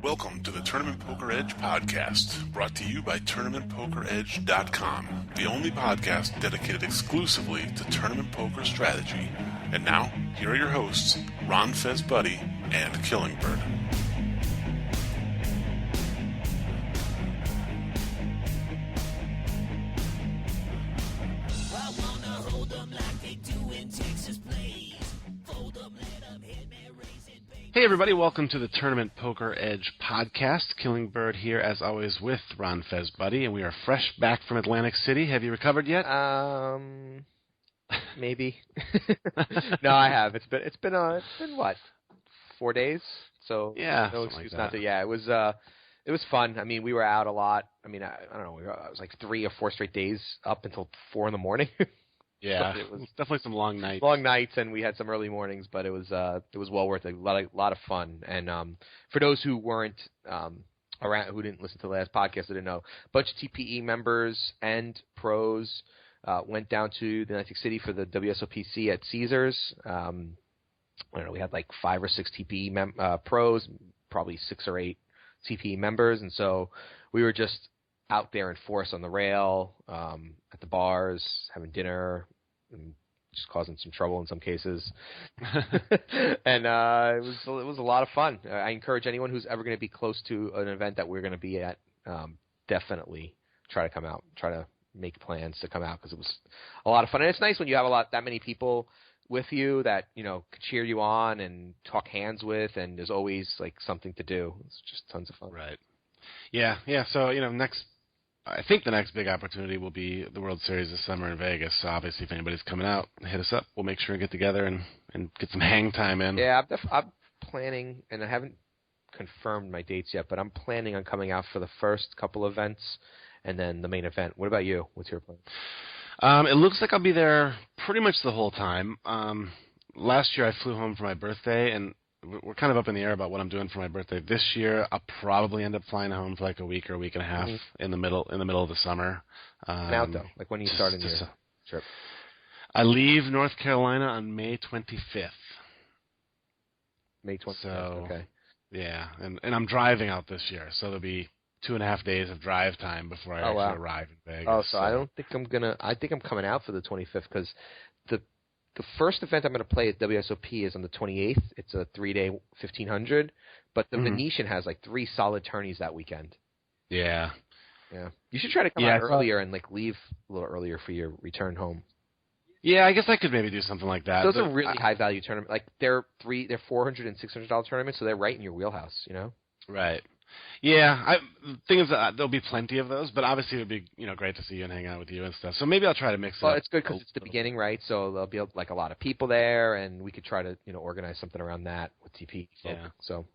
Welcome to the Tournament Poker Edge podcast, brought to you by TournamentPokerEdge.com, the only podcast dedicated exclusively to tournament poker strategy. And now, here are your hosts, Ron Fezbuddy and Killingbird. Hey everybody, welcome to the Tournament Poker Edge podcast. Killingbird here, as always, with Ron Fezbuddy, and we are fresh back from Atlantic City. Have you recovered yet? Maybe. No, I have. It's been what, 4 days? So yeah, no excuse like not to. Yeah, it was fun. I mean, we were out a lot. I mean, I don't know. It was like 3 or 4 straight days up until 4 in the morning. Yeah, it was definitely some long nights. Long nights, and we had some early mornings, but it was well worth it. A lot of fun. And for those who weren't around, who didn't listen to the last podcast, didn't know, a bunch of TPE members and pros went down to the Atlantic City for the WSOPC at Caesars. I don't know, we had like 5 or 6 TPE pros, probably 6 or 8 TPE members, and so we were just out there in force on the rail, at the bars, having dinner, and just causing some trouble in some cases. And it was a lot of fun. I encourage anyone who's ever going to be close to an event that we're going to be at, definitely try to come out, try to make plans to come out, because it was a lot of fun. And it's nice when you have that many people with you that, you know, can cheer you on and talk hands with, and there's always like something to do. It's just tons of fun. Right. Yeah. So, you know, I think the next big opportunity will be the World Series this summer in Vegas. So obviously, if anybody's coming out, hit us up. We'll make sure and get together and get some hang time in. Yeah, I'm planning, and I haven't confirmed my dates yet, but I'm planning on coming out for the first couple events and then the main event. What about you? What's your plan? It looks like I'll be there pretty much the whole time. Last year I flew home for my birthday, and we're kind of up in the air about what I'm doing for my birthday. This year, I'll probably end up flying home for like a week or a week and a half in the middle of the summer. Now, though, like when are you starting your trip? I leave North Carolina on May 25th. May 25th. So, okay. Yeah, and I'm driving out this year, so there'll be 2.5 days of drive time before I actually arrive in Vegas. Oh, so I don't think I think I'm coming out for the 25th, because the first event I'm going to play at WSOP is on the 28th. It's a 3-day 1,500, but the Venetian has like 3 solid tourneys that weekend. Yeah. Yeah. You should try to come out earlier and like leave a little earlier for your return home. Yeah, I guess I could maybe do something like that. Those are really high value tournaments. Like they're $400 and $600 tournaments, so they're right in your wheelhouse, you know? Right. Yeah, the thing is that there'll be plenty of those, but obviously it would be, you know, great to see you and hang out with you and stuff. So maybe I'll try to mix it up. Well, it's good because it's the beginning, right? So there'll be like a lot of people there, and we could try to, you know, organize something around that with TP. Yeah. So.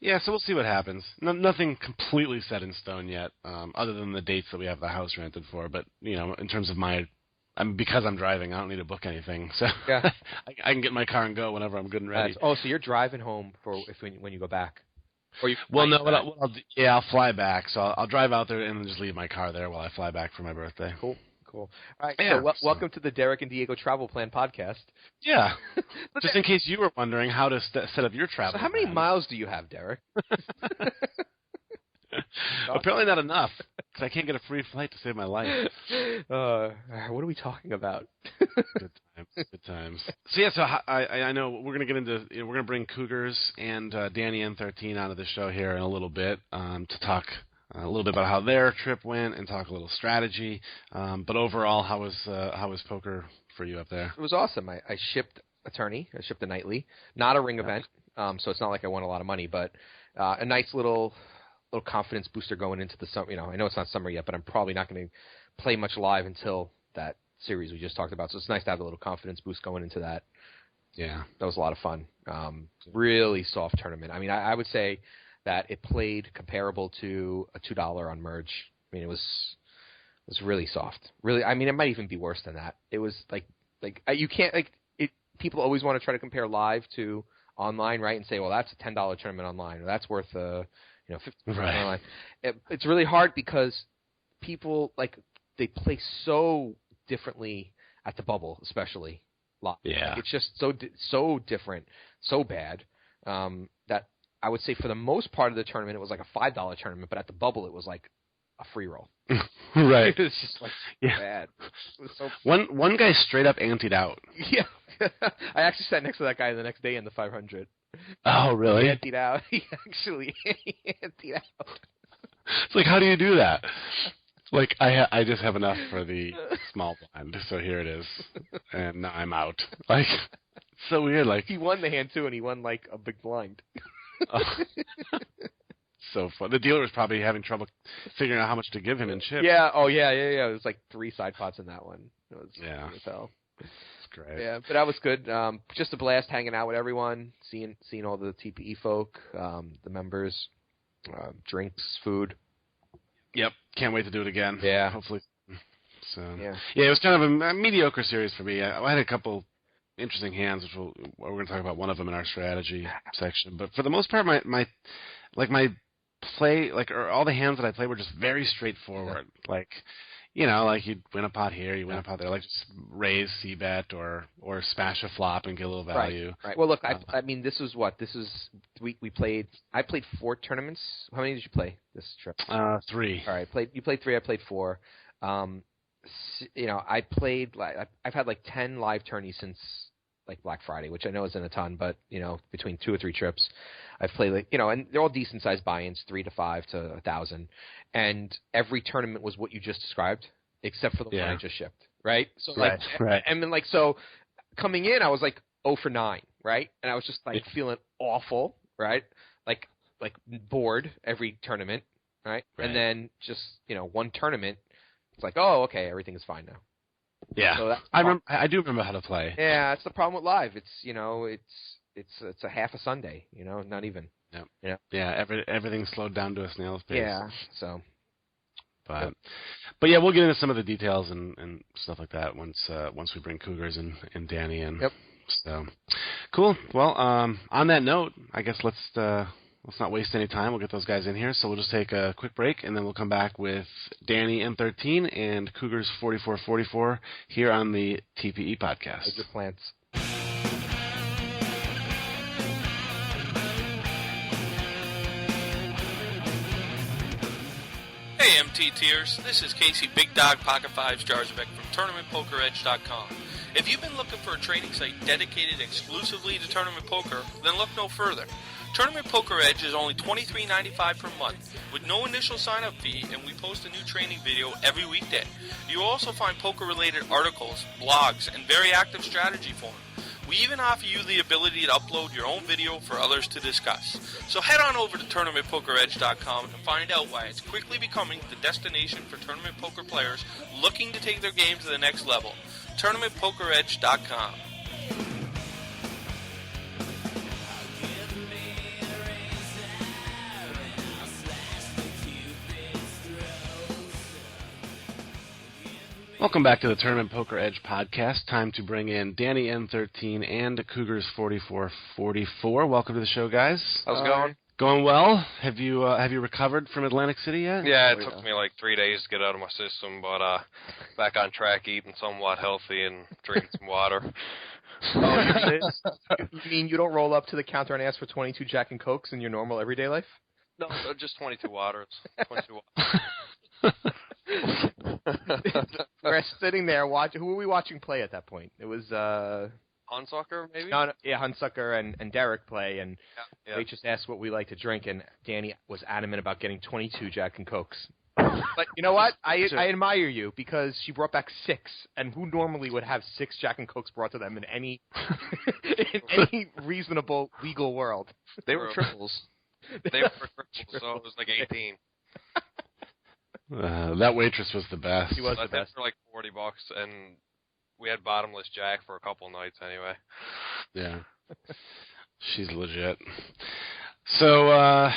Yeah, so we'll see what happens. Nothing completely set in stone yet, other than the dates that we have the house rented for. But, you know, in terms of because I'm driving, I don't need to book anything. So yeah. I can get in my car and go whenever I'm good and ready. So you're driving home when you go back? I'll fly back. So I'll drive out there and then just leave my car there while I fly back for my birthday. Cool. All right. Yeah, so welcome to the Derek and Diego Travel Plan podcast. Yeah. Just in case you were wondering how to set up your travel. So how many miles do you have, Derek? Apparently not enough, because I can't get a free flight to save my life. What are we talking about? Good times. So yeah, I know we're gonna get into. We're gonna bring Cougars and DannyN13 onto the show here in a little bit to talk a little bit about how their trip went and talk a little strategy. But overall, how was poker for you up there? It was awesome. I shipped a tourney. I shipped a nightly, not a ring event. So it's not like I won a lot of money, but a nice little confidence booster going into the summer. You know, I know it's not summer yet, but I'm probably not going to play much live until that series we just talked about. So it's nice to have a little confidence boost going into that. Yeah, that was a lot of fun. Really soft tournament. I mean, I would say that it played comparable to a $2 on Merge. I mean, it was really soft. Really, I mean, it might even be worse than that. It was like you can't it. People always want to try to compare live to online, right? And say, well, that's a $10 tournament online, or that's worth $50 online. It's really hard because people they play so differently at the bubble, especially. Yeah, it's just so different, so bad. that I would say for the most part of the tournament, it was like a $5 tournament, but at the bubble, it was like a free roll. Right. It was just like bad. It was so one guy straight up antied out. Yeah. I actually sat next to that guy the next day in the 500. Oh, really? He antied out. He actually antied out. It's like, how do you do that? Like, I just have enough for the small blind, so here it is, and now I'm out. Like, it's so weird. Like, he won the hand too, and he won like a big blind. So fun. The dealer was probably having trouble figuring out how much to give him in chips. Yeah. Oh, yeah. It was like 3 side pots in that one. It was hell. It's great. Yeah, but that was good. Just a blast hanging out with everyone, seeing all the TPE folk, the members, drinks, food. Yep. Can't wait to do it again. Yeah. Hopefully. So yeah, it was kind of a mediocre series for me. I had a couple interesting hands, which we're going to talk about one of them in our strategy section. But for the most part, my play, or all the hands that I played were just very straightforward. Like, like you'd win a pot here, you win a pot there, like just raise, c-bet, or smash a flop and get a little value. Right. Well, look, I mean, we played. I played 4 tournaments. How many did you play this trip? 3. All right, you played 3. I played 4. I played I've had like 10 live tourneys since like Black Friday, which I know isn't a ton, but between 2 or 3 trips, I've played and they're all decent sized buy-ins, 3 to 5 to 1,000, and every tournament was what you just described, except for the one I just shipped, right? So right. And then so coming in, I was like 0 for 9, right? And I was just like feeling awful, right? Like bored every tournament, right? And then just one tournament, it's like, oh, okay, everything is fine now. Yeah, so I do remember how to play. Yeah, that's the problem with live. It's it's a half a Sunday, not even. Yeah. Everything slowed down to a snail's pace. Yeah. So. But yeah, we'll get into some of the details and stuff like that once we bring Cougars and Danny in. Yep. So cool. Well, on that note, I guess let's not waste any time. We'll get those guys in here. So we'll just take a quick break, and then we'll come back with DannyN13 and Cougars4444 here on the TPE podcast. Major plants. Hey MTTers, this is Casey Big Dog Pocket Fives Jarzovic from TournamentPokerEdge.com. If you've been looking for a trading site dedicated exclusively to tournament poker, then look no further. Tournament Poker Edge is only $23.95 per month with no initial sign-up fee, and we post a new training video every weekday. You'll also find poker-related articles, blogs, and very active strategy forums. We even offer you the ability to upload your own video for others to discuss. So head on over to TournamentPokerEdge.com and find out why it's quickly becoming the destination for tournament poker players looking to take their game to the next level. TournamentPokerEdge.com. Welcome back to the Tournament Poker Edge podcast. Time to bring in DannyN13 and Cougars4444. Welcome to the show, guys. How's it going? Going well. Have you recovered from Atlantic City yet? Yeah, it took me like 3 days to get out of my system, but back on track, eating somewhat healthy and drinking some water. You mean you don't roll up to the counter and ask for 22 Jack and Cokes in your normal everyday life? No, just 22 water. It's 22 water. We're sitting there watching. Who were we watching play at that point? It was Hunsucker, maybe? No, yeah, Hunsucker and Derek play, and yeah. they just asked what we like to drink, and Danny was adamant about getting 22 Jack and Cokes. But you know what? I admire you because she brought back 6, and who normally would have 6 Jack and Cokes brought to them in any reasonable legal world? They were triples. They were triples, so it was like 18. That waitress was the best. She was the best. For like $40, and we had bottomless Jack for a couple nights anyway. Yeah, she's legit. So I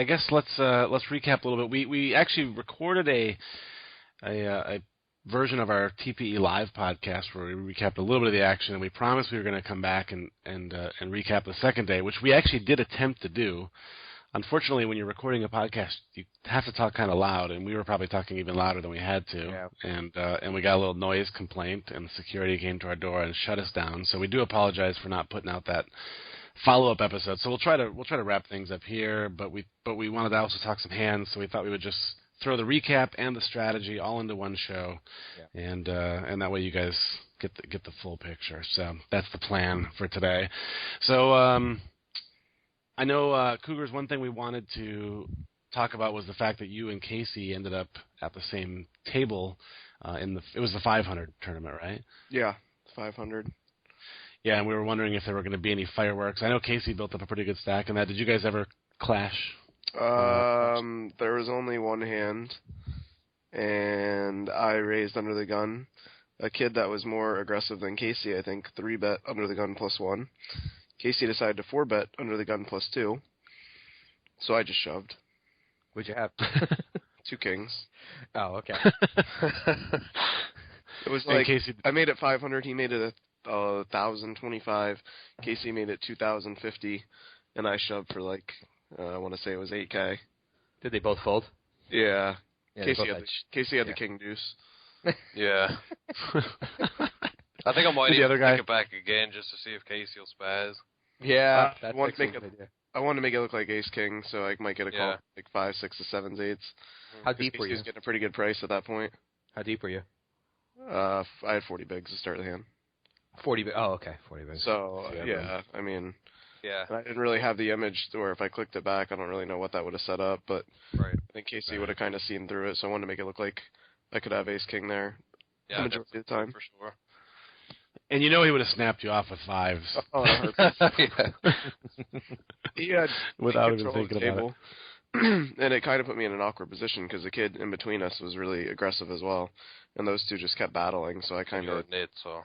guess let's recap a little bit. We actually recorded a version of our TPE Live podcast where we recapped a little bit of the action, and we promised we were going to come back and recap the second day, which we actually did attempt to do. Unfortunately, when you're recording a podcast, you have to talk kind of loud, and we were probably talking even louder than we had to. Yeah. And we got a little noise complaint, and security came to our door and shut us down. So we do apologize for not putting out that follow-up episode. So we'll try to wrap things up here, but we wanted to also talk some hands, so we thought we would just throw the recap and the strategy all into one show, and that way you guys get the full picture. So that's the plan for today. So I know Cougars. One thing we wanted to talk about was the fact that you and Casey ended up at the same table it was the 500 tournament, right? Yeah, 500. Yeah, and we were wondering if there were going to be any fireworks. I know Casey built up a pretty good stack in that. Did you guys ever clash? There was only one hand, and I raised under the gun. A kid that was more aggressive than Casey, I think, 3-bet under the gun +1. Casey decided to 4-bet under the gun +2, so I just shoved. What'd you have? 2 kings. Oh, okay. It was like, I made it 500, he made it 1,025, Casey made it 2,050, and I shoved for like, I want to say it was 8K. Did they both fold? Yeah. Yeah, Casey had the king deuce. Yeah. I think I might The other even guy? take it back again just to see if Casey will spaz. Yeah, I wanted to make it look like ace king, so I might get a call like 5, 6, 7, 8s. How deep were Casey you? was getting a pretty good price at that point. How deep were you? I had 40 bigs to start the hand. 40. Oh, okay, 40 bigs. So I mean, Yeah. I didn't really have the image to where if I clicked it back, I don't really know what that would have set up, but Right. I think Casey would have kind of seen through it, so I wanted to make it look like I could have ace king there Yeah, the majority of the time. for sure. And you know he would have snapped you off with 5s. Oh, that hurt. Yeah. He had Without even control of thinking the about table. And it kind of put me in an awkward position because the kid in between us was really aggressive as well, and those two just kept battling. So I kind You're of, a nit, so.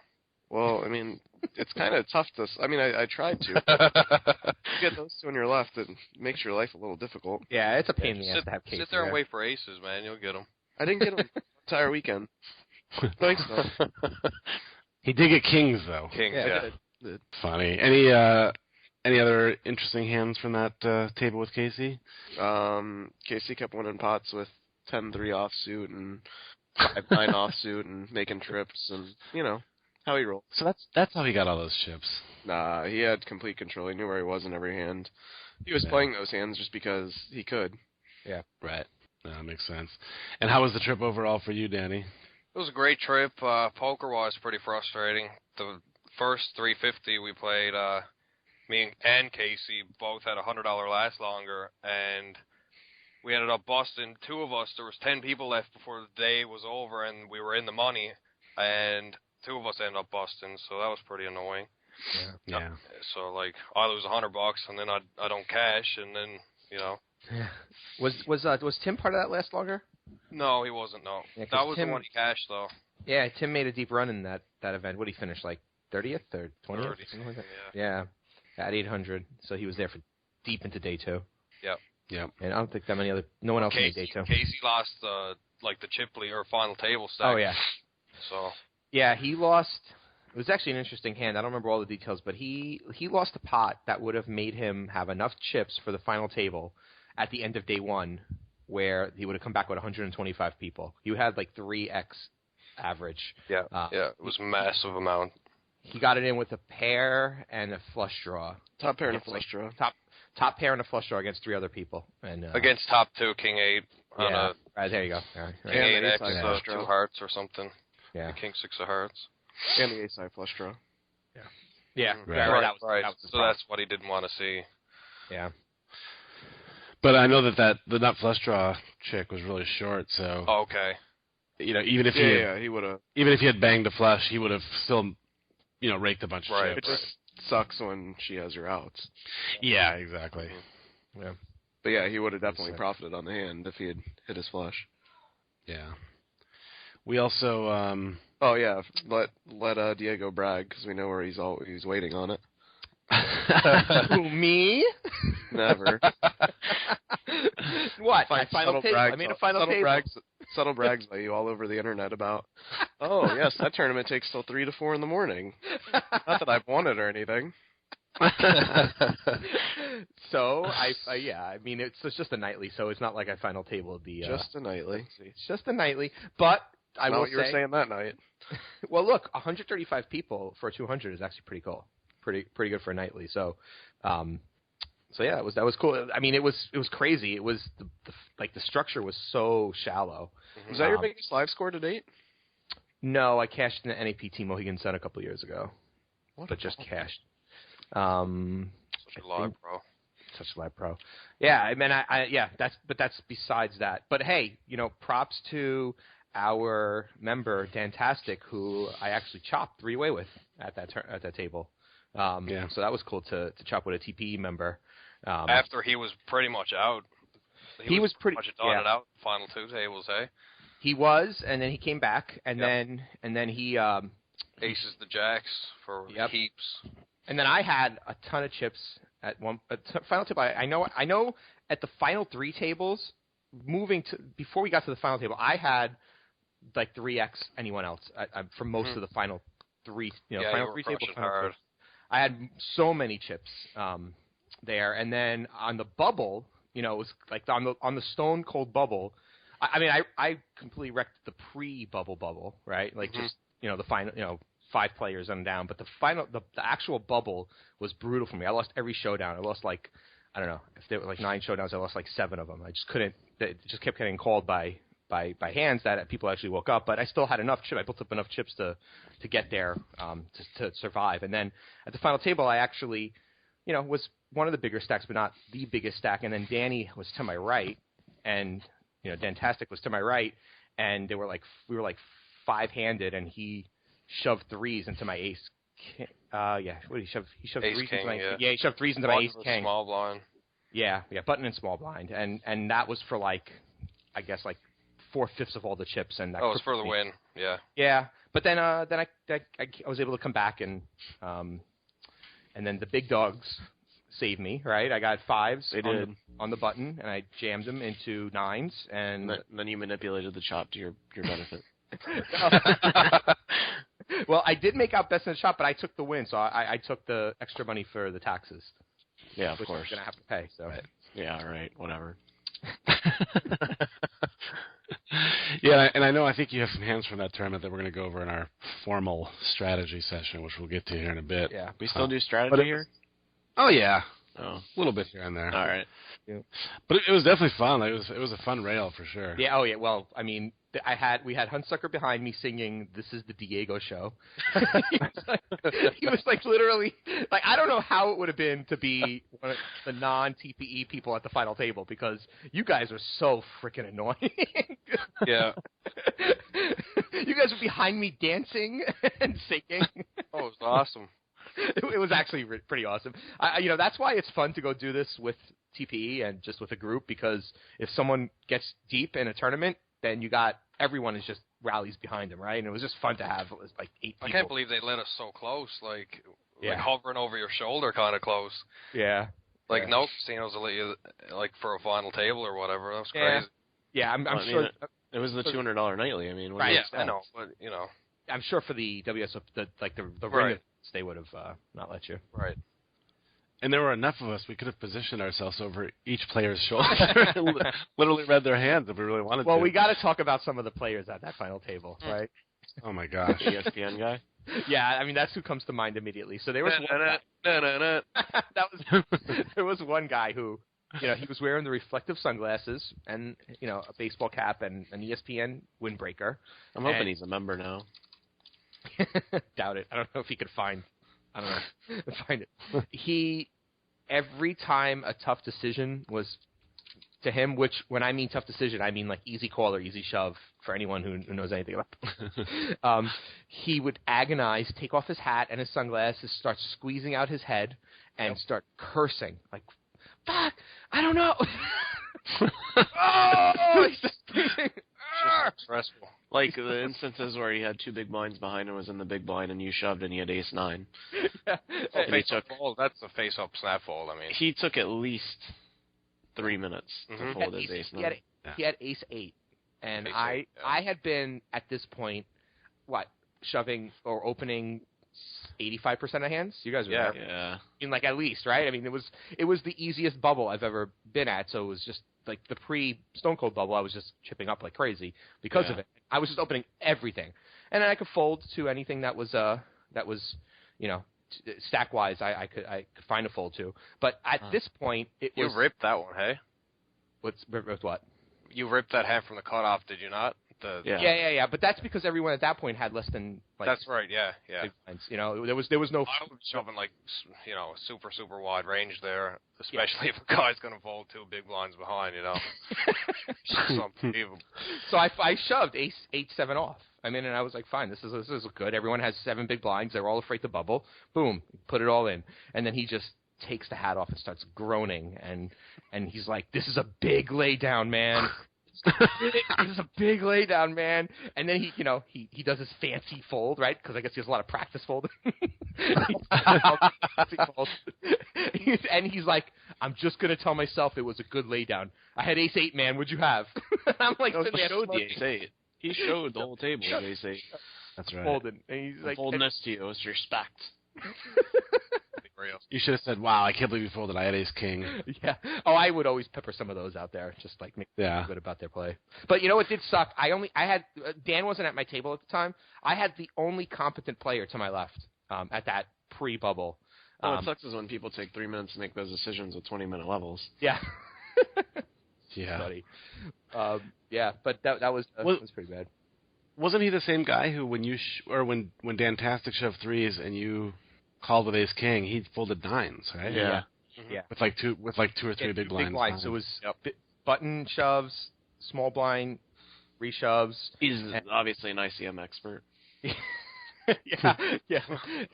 well, I mean, it's kind of tough to. I mean, I tried to. You get those two on your left, it makes your life a little difficult. Yeah, it's a pain in the ass Sit, to have Casey sit there and wait for aces, man. You'll get them. I didn't get them the entire weekend. Thanks, though. He did get kings though. Kings, Yeah, yeah. Funny. Any other interesting hands from that table with Casey? Casey kept winning pots with 10-3 offsuit and 5-9 offsuit and making trips and how he rolled. So that's how he got all those chips. Nah, he had complete control. He knew where he was in every hand. He was playing those hands just because he could. Yeah, right. No, that makes sense. And how was the trip overall for you, Danny? It was a great trip. Poker was pretty frustrating. The first 350 we played, me and Casey both had a $100 last longer, and we ended up busting 2 of us. There was 10 people left before the day was over, and we were in the money, and 2 of us ended up busting, so that was pretty annoying. Yeah. So, like, I lose $100, and then I don't cash, and then, Yeah. Was Tim part of that last logger? No, he wasn't, no. Yeah, 'cause that was Tim- the one he cashed, though. Yeah, Tim made a deep run in that event. What did he finish, like 30th or 20th? 30th. Something like that? Yeah, at 800. So he was there for deep into day 2. Yep. And I don't think no one else made day 2. Casey lost, like, the chip lead or final table stack. Oh, yeah. So. Yeah, he lost. It was actually an interesting hand. I don't remember all the details, but he lost a pot that would have made him have enough chips for the final table at the end of day 1, where he would have come back with 125 people. You had like 3x average. Yeah, it was a massive amount. He got it in with a pair and a flush draw. Top pair and a flush draw. Top pair and a flush draw against 3 other people. And against top 2, King 8. Yeah, right, there you go. And King 8 the X, ace-high flush 2 draw. hearts or something. Yeah. King 6 of hearts. And the ace-high flush draw. Yeah, Right. that was Right. the So problem. that's what he didn't want to see. Yeah. But I know that the nut flush draw chick was really short, so Oh, okay. even if He would have. even if he had banged a flush, he would have still raked a bunch Right. of It chips. just sucks when she has your outs. Yeah, exactly. Yeah. But yeah, he would have definitely profited on the hand if he had hit his flush. Yeah. We also Oh yeah, let Diego brag because we know where he's waiting on it. Who, me? Never. What? My Find final subtle table. brags- I made a final subtle table. subtle brags by you all over the internet about. Oh yes, that tournament takes till 3 to 4 in the morning. Not that I've won it or anything. So I mean it's just a nightly, so it's not like I final table the. Just a nightly. It's just a nightly, but I Not will what you were say. saying that night. Well, look, 135 people for 200 is actually pretty cool. pretty good for a nightly. So, yeah, that was cool. I mean, it was crazy. It was the structure was so shallow. Was that your biggest live score to date? No, I cashed in the NAPT Mohegan Sun a couple of years ago, but just cashed. Such a live pro. Such a live pro. Yeah, I mean, that's besides that. But hey, props to our member Dantastic, who I actually chopped 3-way with at that table. So that was cool to chop with a TPE member. After he was pretty much out. He was pretty much done it out. Final 2 tables, eh? He was, and then he came back, and then he aces the jacks for heaps. And then I had a ton of chips at final table. I know at the final 3 tables, before we got to the final table, I had like 3x anyone else for most of the final 3. Final 3 tables. I had so many chips there, and then on the bubble, it was like on the stone cold bubble. I completely wrecked the pre-bubble, right? Like just the final 5 players and down, but the actual bubble was brutal for me. I lost every showdown. I lost like, I don't know, if there were like 9 showdowns, I lost like 7 of them. I just couldn't. It just kept getting called by hands that people actually woke up, but I still had enough chips. I built up enough chips to get there to survive. And then at the final table, I actually, was one of the bigger stacks, but not the biggest stack. And then Danny was to my right, and Dantastic was to my right, and we were like 5-handed, and he shoved 3s into my ace. What did he shove? He shoved ace 3s king, into my he shoved 3s into my ace king. Small blind. Yeah, button and small blind, and that was for like, I guess like 4/5 of all the chips, and that it was for the win. Yeah. Yeah, but then I was able to come back, and then the big dogs saved me, right? I got 5s on the button, and I jammed them into 9s, and then you manipulated the chop to your benefit. Well, I did make out best in the shop, but I took the win, so I took the extra money for the taxes. Yeah, of which course. I'm gonna have to pay. So. Right. Yeah, all right, whatever. Yeah, and I think you have some hands from that tournament that we're going to go over in our formal strategy session, which we'll get to here in a bit. Yeah, we still do strategy here. Oh yeah, a little bit here and there. All right, yeah. But it was definitely fun. It was a fun rail for sure. Yeah. Oh yeah. Well, I mean, we had Huntsucker behind me singing "This is the Diego Show." he was like literally like, I don't know how it would have been to be one of the non-TPE people at the final table, because you guys are so freaking annoying. Yeah. You guys were behind me dancing and singing. Oh, it was awesome. It was actually pretty awesome. That's why it's fun to go do this with TPE and just with a group, because if someone gets deep in a tournament, then everyone is just rallies behind him, right? And it was just fun to have like 8 people. I can't believe they let us so close, like hovering over your shoulder kind of close. Yeah. Like no casinos will let you like for a final table or whatever. That was crazy. Yeah, I'm sure. It was the $200 nightly. I mean, right? Yeah, I know, but I'm sure for the WSOP, the ring right. events, they would have not let you. Right. And there were enough of us, we could have positioned ourselves over each player's shoulder and literally read their hands if we really wanted to. Well, we got to talk about some of the players at that final table, right? Oh, my gosh. ESPN guy? Yeah, I mean, that's who comes to mind immediately. So there was there was one guy who, he was wearing the reflective sunglasses and, a baseball cap and an ESPN windbreaker. I'm hoping he's a member now. Doubt it. I don't know if he could find it. Every time a tough decision was to him, which when I mean tough decision, I mean like easy call or easy shove for anyone who knows anything about he would agonize, take off his hat and his sunglasses, start squeezing out his head, and start cursing. Like, fuck, I don't know. Oh, he's just screaming. Stressful. Like the instances where he had 2 big blinds behind him, was in the big blind, and you shoved, and he had ace 9. Yeah. Face-up fold. That's a face-up snap fold. I mean, he took at least 3 minutes to fold his ace 9. He had ace 8, and ace I 8, yeah. I had been at this point, shoving or opening 85% of hands. You guys were there. Yeah. I mean, like at least, right? I mean, it was the easiest bubble I've ever been at, so it was just like the pre-Stone Cold bubble. I was just chipping up like crazy because of it. I was just opening everything, and then I could fold to anything that was stack wise, I could find a fold to. But at this point, You ripped that one, hey? With what? You ripped that hand from the cutoff, did you not? Yeah. But that's because everyone at that point had less than That's right. Yeah. big blinds. You know, there was no. I was shoving super wide range there, especially if a guy's going to fold 2 big blinds behind. It's unbelievable. So I shoved ace 8-7 off. And I was like, fine, this is good. Everyone has 7 big blinds. They're all afraid to bubble. Boom, put it all in, and then he just takes the hat off and starts groaning, and he's like, "This is a big laydown, man." This is a big laydown, man. And then he does his fancy fold, right? Because I guess he has a lot of practice folding. And he's like, "I'm just gonna tell myself it was a good laydown. I had ace 8, man. What'd you have?" I'm like, he showed the ace 8. He showed the whole table with ace 8. That's right. Folded, and he's like, "Folding this to you is respect." You should have said, "Wow, I can't believe you folded. I had ace king." Yeah. Oh, I would always pepper some of those out there, just like make me feel good about their play. But it did suck. I had Dan wasn't at my table at the time. I had the only competent player to my left at that pre-bubble. What sucks is when people take 3 minutes to make those decisions with 20-minute levels. Yeah. Yeah. Buddy. But that was pretty bad. Wasn't he the same guy who when when Dantastic shoved 3s and you called with ace king, he folded 9s, right? Yeah. Mm-hmm. Yeah. With like 2 or 3 big blinds. Big blinds. So it was button shoves, small blind, reshoves. He's obviously an ICM expert. Yeah.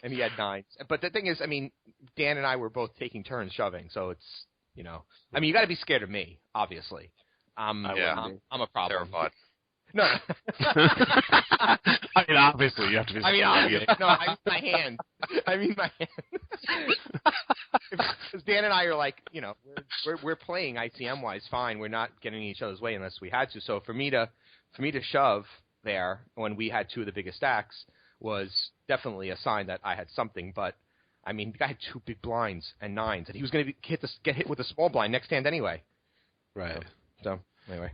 And he had 9s. But the thing is, Dan and I were both taking turns shoving, so it's you got to be scared of me, obviously. I'm a problem. Terrified. No. Obviously, you have to be. Obviously. No, my hand. My hand. Because Dan and I are like, we're playing ICM-wise fine. We're not getting in each other's way unless we had to. So for me to shove there when we had 2 of the biggest stacks was definitely a sign that I had something. But, the guy had 2 big blinds and 9s, and he was going to get hit with a small blind next hand anyway. Right. So anyway.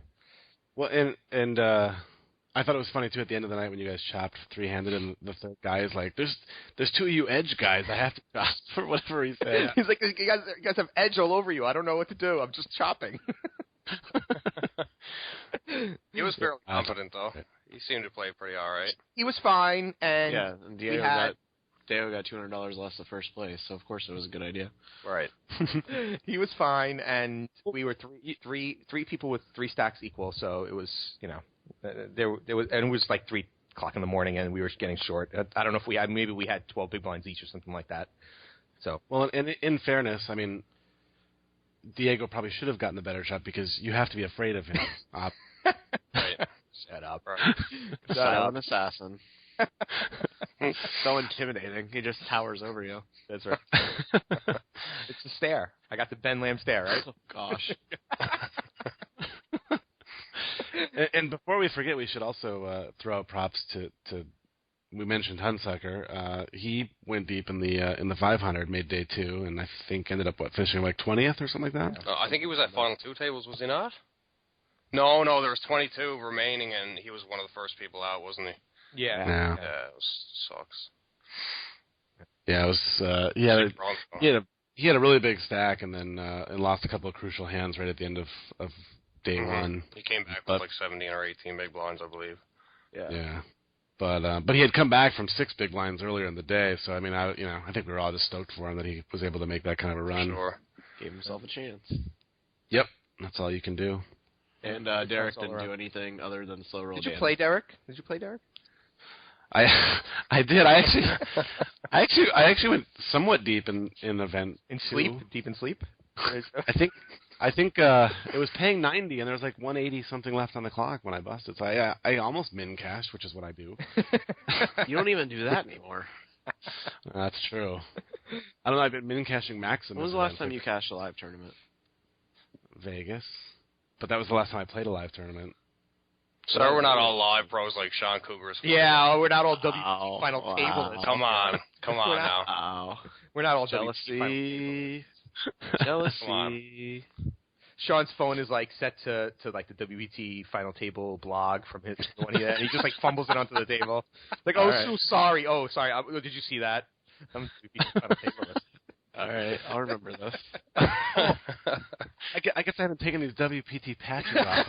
Well, and I thought it was funny too at the end of the night when you guys chopped 3-handed, and the third guy is like, "There's 2 of you edge guys. I have to chop," for whatever he said. He's like, "You guys have edge all over you. I don't know what to do. I'm just chopping." He was fairly confident though. He seemed to play pretty all right. He was fine, and and Deo got $200 less the first place, so of course it was a good idea. Right. He was fine, and we were three people with 3 stacks equal, so it was, there was, and it was like 3 o'clock in the morning, and we were getting short. I don't know if maybe we had 12 big blinds each or something like that. So well, and in fairness, Diego probably should have gotten the better shot because you have to be afraid of him. Right. Shut up. Right. Silent assassin. So intimidating. He just towers over you. That's right. It's a stare. I got the Ben Lamb stare, right? Oh, gosh. And before we forget, we should also throw out props to we mentioned Hunsucker. He went deep in the 500, made day 2, and I think ended up finishing like 20th or something like that. I think he was at final 2 tables, was he not? No, there was 22 remaining, and he was one of the first people out, wasn't he? Yeah. It sucks. Yeah, it was. He had a really big stack, and then and lost a couple of crucial hands right at the end of day 1. He came back with like 17 or 18 big blinds, I believe. Yeah. But he had come back from 6 big blinds earlier in the day, so I think we were all just stoked for him that he was able to make that kind of a run. Sure. Gave himself a chance. Yep, that's all you can do. And Derek didn't do anything other than slow roll. Did you play Derek? I did. I actually went somewhat deep in event in 2. Sleep. Deep in sleep. I think it was paying 90, and there was like 180 something left on the clock when I busted. So I almost min cashed, which is what I do. You don't even do that anymore. That's true. I don't know. I've been min cashing maximum. When was the last time you cashed a live tournament? Vegas, but that was the last time I played a live tournament. So we're not all live pros like Shaun Cougars. Yeah, we're not all WSOPC final tables. Come on now. We're not all jealousy. Jealousy. Sean's phone is like set to like the WBT final table blog from his one, and he just like fumbles it onto the table. Like, so sorry. Oh, sorry. Did you see that? I'm 2 feet on a paper list. All right, I'll remember this. I guess I haven't taken these WPT patches off.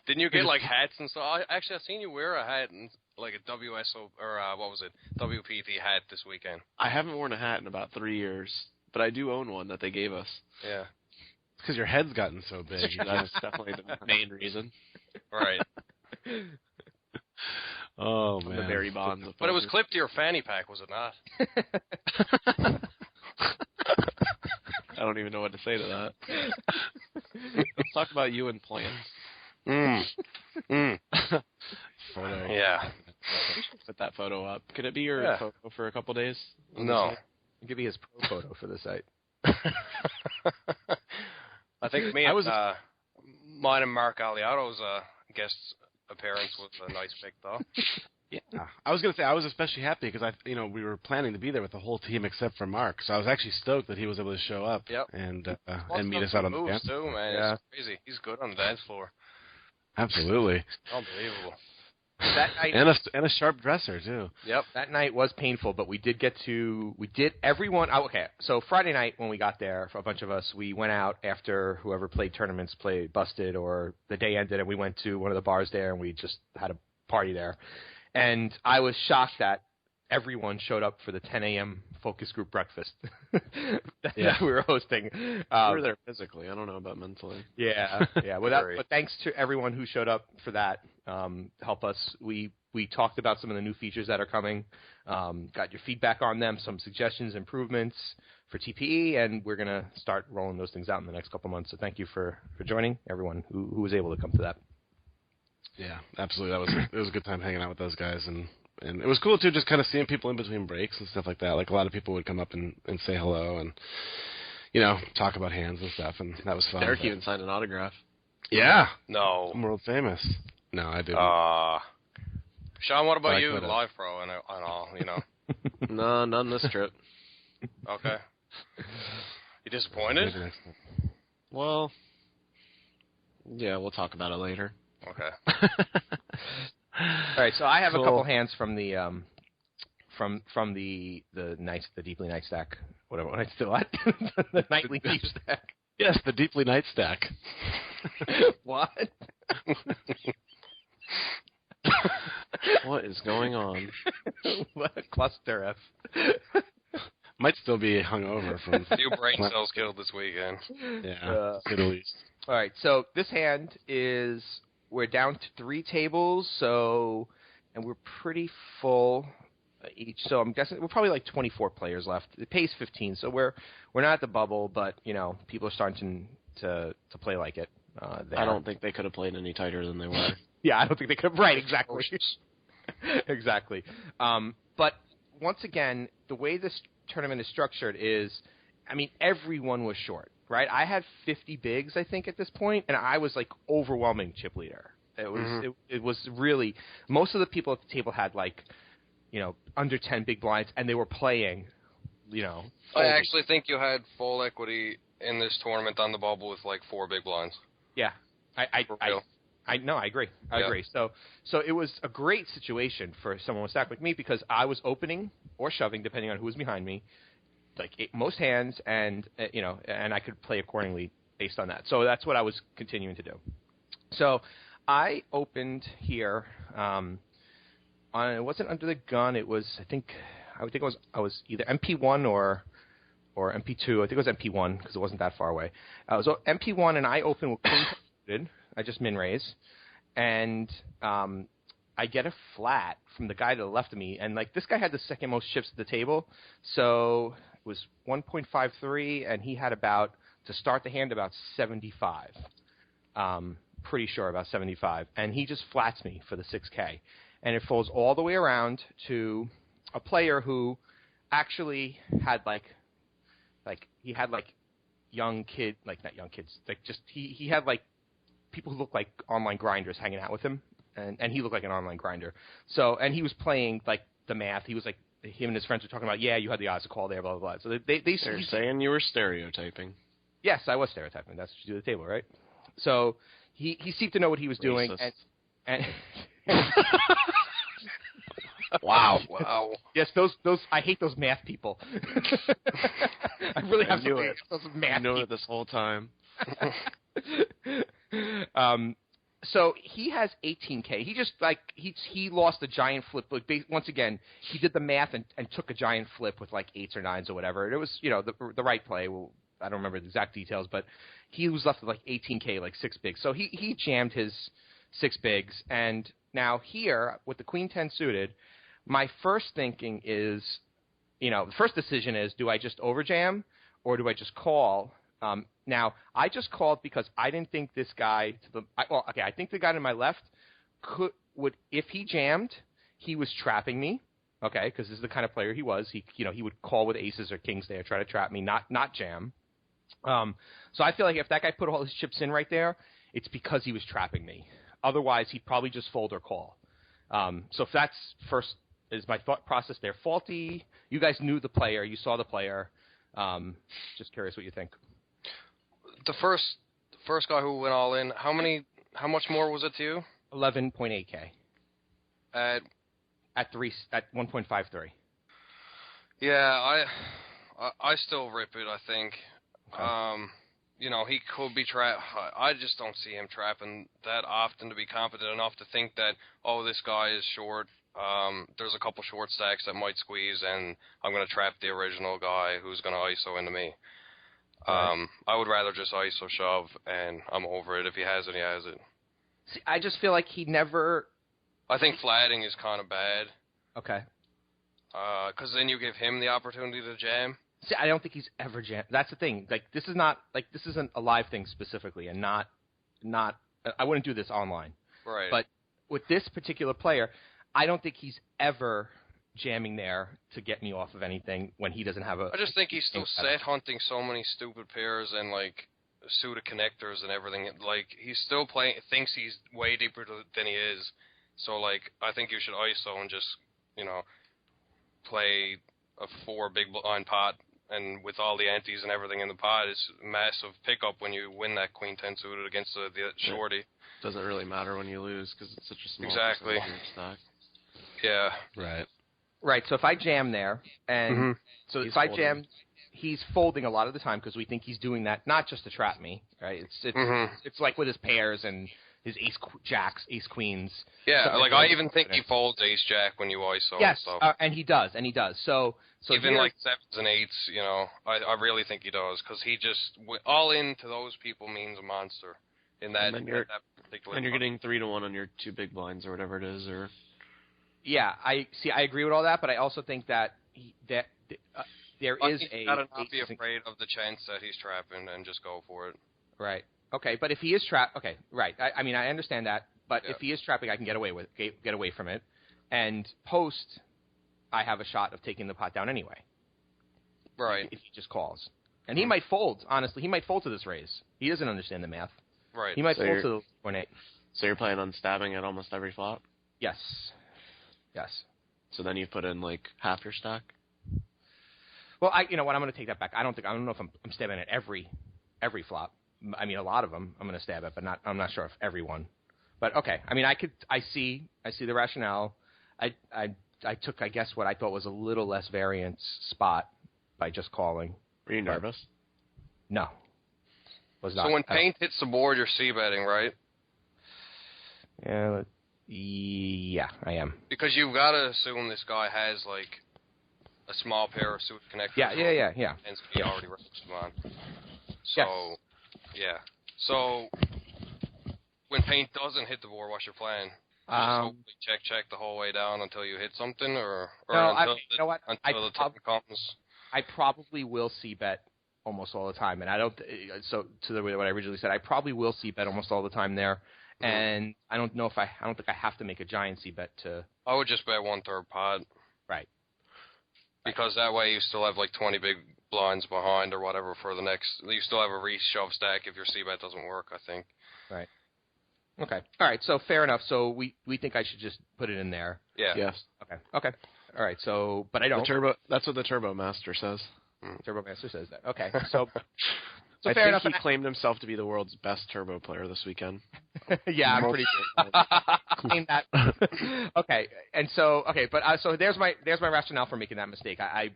Didn't you get like hats and stuff? Actually, I've seen you wear a hat and like a WSO or what was it? WPT hat this weekend. I haven't worn a hat in about 3 years, but I do own one that they gave us. Yeah. Because your head's gotten so big. That's definitely the main reason. Right. Oh, man. The very bonds of But it was poker. clipped to your fanny pack, was it not? I don't even know what to say to that. Let's talk about you and plans. Photo. Yeah. Put that photo up. Could it be your photo for a couple days? No. It could be his pro photo for the site. I think mine and Mark Aliato's guest appearance was a nice pick, though. Yeah, I was gonna say I was especially happy because we were planning to be there with the whole team except for Mark, so I was actually stoked that he was able to show up and meet us out on the dance too, man. Yeah. It's crazy. He's good on the dance floor. Absolutely, Unbelievable. That night, and a sharp dresser too. Yep, that night was painful, but we did everyone. Okay, so Friday night when we got there, for a bunch of us, we went out after whoever played tournaments busted, or the day ended, and we went to one of the bars there, and we just had a party there. And I was shocked that everyone showed up for the 10 a.m. focus group breakfast that we were hosting. We were there physically. I don't know about mentally. Yeah. But thanks to everyone who showed up for that. Help us. We talked about some of the new features that are coming. Got your feedback on them, some suggestions, improvements for TPE, and we're gonna start rolling those things out in the next couple months. So thank you for joining everyone who was able to come to that. Yeah, absolutely. It was a good time hanging out with those guys, and it was cool too, just kind of seeing people in between breaks and stuff like that. Like a lot of people would come up and say hello and talk about hands and stuff, and that was fun. Derek even signed an autograph. Yeah. No. I'm world famous. No, I didn't. Shaun, what about you, could've. Live Pro and all? No, none this trip. Okay. You disappointed? Maybe next time. Well, yeah, we'll talk about it later. Okay. All right, so I have a couple hands from the from the deeply night stack, whatever one I still at the nightly deep stack. Yes, the deeply night stack. What? What is going on? What a cluster F. Might still be hungover from. A few brain cells killed this weekend. Yeah, at least. All right, so this hand is we're down to 3 tables, and we're pretty full each. So I'm guessing we're probably like 24 players left. It pays 15, so we're not at the bubble, but people are starting to play like it. I don't think they could have played any tighter than they were. Yeah, I don't think they could. Right, exactly. Exactly. But once again, the way this tournament is structured is, everyone was short, right? I had 50 bigs, I think, at this point, and I was like overwhelming chip leader. It was it was really most of the people at the table had under 10 big blinds, and they were playing. I actually think you had full equity in this tournament on the bubble with like 4 big blinds. Yeah, I agree. I agree. So it was a great situation for someone with stack like me because I was opening or shoving depending on who was behind me, most hands, and and I could play accordingly based on that. So that's what I was continuing to do. So I opened here. It wasn't under the gun. It was I was either MP1 or MP2. I think it was MP1 because it wasn't that far away. It was MP1, and I opened with queen suited. I just min raise, and I get a flat from the guy to the left of me, and this guy had the second most chips at the table, so it was 1.53, and he had to start the hand about 75. Pretty sure about 75, and he just flats me for the 6K, and it folds all the way around to a player who actually had he had young kid, not young kids, he had people who looked like online grinders hanging out with him, and he looked like an online grinder. So, and he was playing the math. He was him and his friends were talking about, you had the odds to call there, blah blah blah. So they're saying you were stereotyping. Yes, I was stereotyping. That's what you do at the table, right? So he seemed to know what he was doing, and Wow. Wow. Yes, those I hate those math people. I really have knew to it. those math I knew people. it this whole time. So he has 18K. He just he lost a giant flip. Like, once again, he did the math and took a giant flip with like 8s or 9s or whatever. It was the right play. Well, I don't remember the exact details, but he was left with like 18K, like 6 bigs. So he jammed his 6 bigs, and now here with the Queen 10 suited, my first thinking is, the first decision is, do I just overjam or do I just call? Now, I just called because I didn't think this guy I think the guy to my left would if he jammed, he was trapping me, okay, because this is the kind of player he was. He would call with aces or kings there, try to trap me, not jam. So I feel like if that guy put all his chips in right there, it's because he was trapping me. Otherwise, he'd probably just fold or call. So if that's first is my thought process there faulty? You guys knew the player, you saw the player. Just curious what you think. The first guy who went all in, how much more was it to you? 11.8K. At 1.53. Yeah, I still rip it, I think. Okay. He could be trapped. I just don't see him trapping that often to be confident enough to think that, this guy is short. There's a couple short stacks that might squeeze, and I'm going to trap the original guy who's going to ISO into me. Right. I would rather just ISO shove, and I'm over it. If he has it, he has it. See, I just feel like he never... I think flatting is kind of bad. Okay. Because then you give him the opportunity to jam. See, I don't think he's ever jammed. That's the thing. This isn't a live thing specifically, and not. I wouldn't do this online. Right. But with this particular player, I don't think he's ever jamming there to get me off of anything when he doesn't have a... I just think he's still set hunting so many stupid pairs and, suited connectors and everything. He's still thinks he's way deeper than he is. So, I think you should ISO and just, play a 4 big blind pot, and with all the antes and everything in the pot, it's a massive pickup when you win that Queen 10 suited against the shorty. Doesn't really matter when you lose because it's such a small Exactly. percentage of your stock. Yeah. Right. Right, so if I jam there, and so He's if I folding. jam, he's folding a lot of the time because we think he's doing that not just to trap me, right? It's like with his pairs and his ace jacks, ace queens. Yeah, something I even think he folds ace jack when you ISO. Yes, and stuff. and he does. So even here, 7s and 8s, I really think he does because he just all in to those people means a monster in that, And then you're- that particular. And you're getting 3-1 on your 2 big blinds or whatever it is, or yeah, I agree with all that, but I also think that there is you gotta not be afraid of the chance that he's trapping and just go for it. Right. Okay, but if he is trapped, okay, right. I mean, I understand that, but Yeah. if he is trapping, I can get away from it. And post, I have a shot of taking the pot down anyway. Right. If he just calls, and he might fold. Honestly, he might fold to this raise. He doesn't understand the math. Right. He might So fold to the 1.8. so you're planning on stabbing at almost every flop. Yes. Yes. So then you put in half your stack. Well, you know what? I'm going to take that back. I don't know if I'm stabbing at every flop. I mean, a lot of them I'm going to stab at, but I'm not sure if every one. But okay. I mean, I see the rationale. I took, I guess, what I thought was a little less variance spot by just calling. Were you nervous? No. Was not. So when paint hits the board, you're c-betting, right? Yeah, I am. Because you've got to assume this guy has a small pair of suited connectors. Yeah. And he already registered them on. So, yeah. So when paint doesn't hit the board, what's your plan? You just hopefully check the whole way down until you hit something, or No, until you know what? until the turn comes. I probably will c-bet almost all the time, and I don't. So to the way what I originally said, I probably will c-bet almost all the time there, and I don't think I have to make a giant c-bet to. I would just bet 1/3 pot. Right. Because that way you still have 20 big blinds behind or whatever for the next. You still have a re-shove stack if your c-bet doesn't work, I think. Right. Okay. All right. So fair enough. So we think I should just put it in there. Yeah. Yes. Okay. All right. So, but I don't. That's what the Turbo Master says. Turbo Master says that. Okay. So I fair think enough. he claimed himself to be the world's best turbo player this weekend. Yeah, I'm pretty sure. Claim that. Okay, and so so there's my rationale for making that mistake. I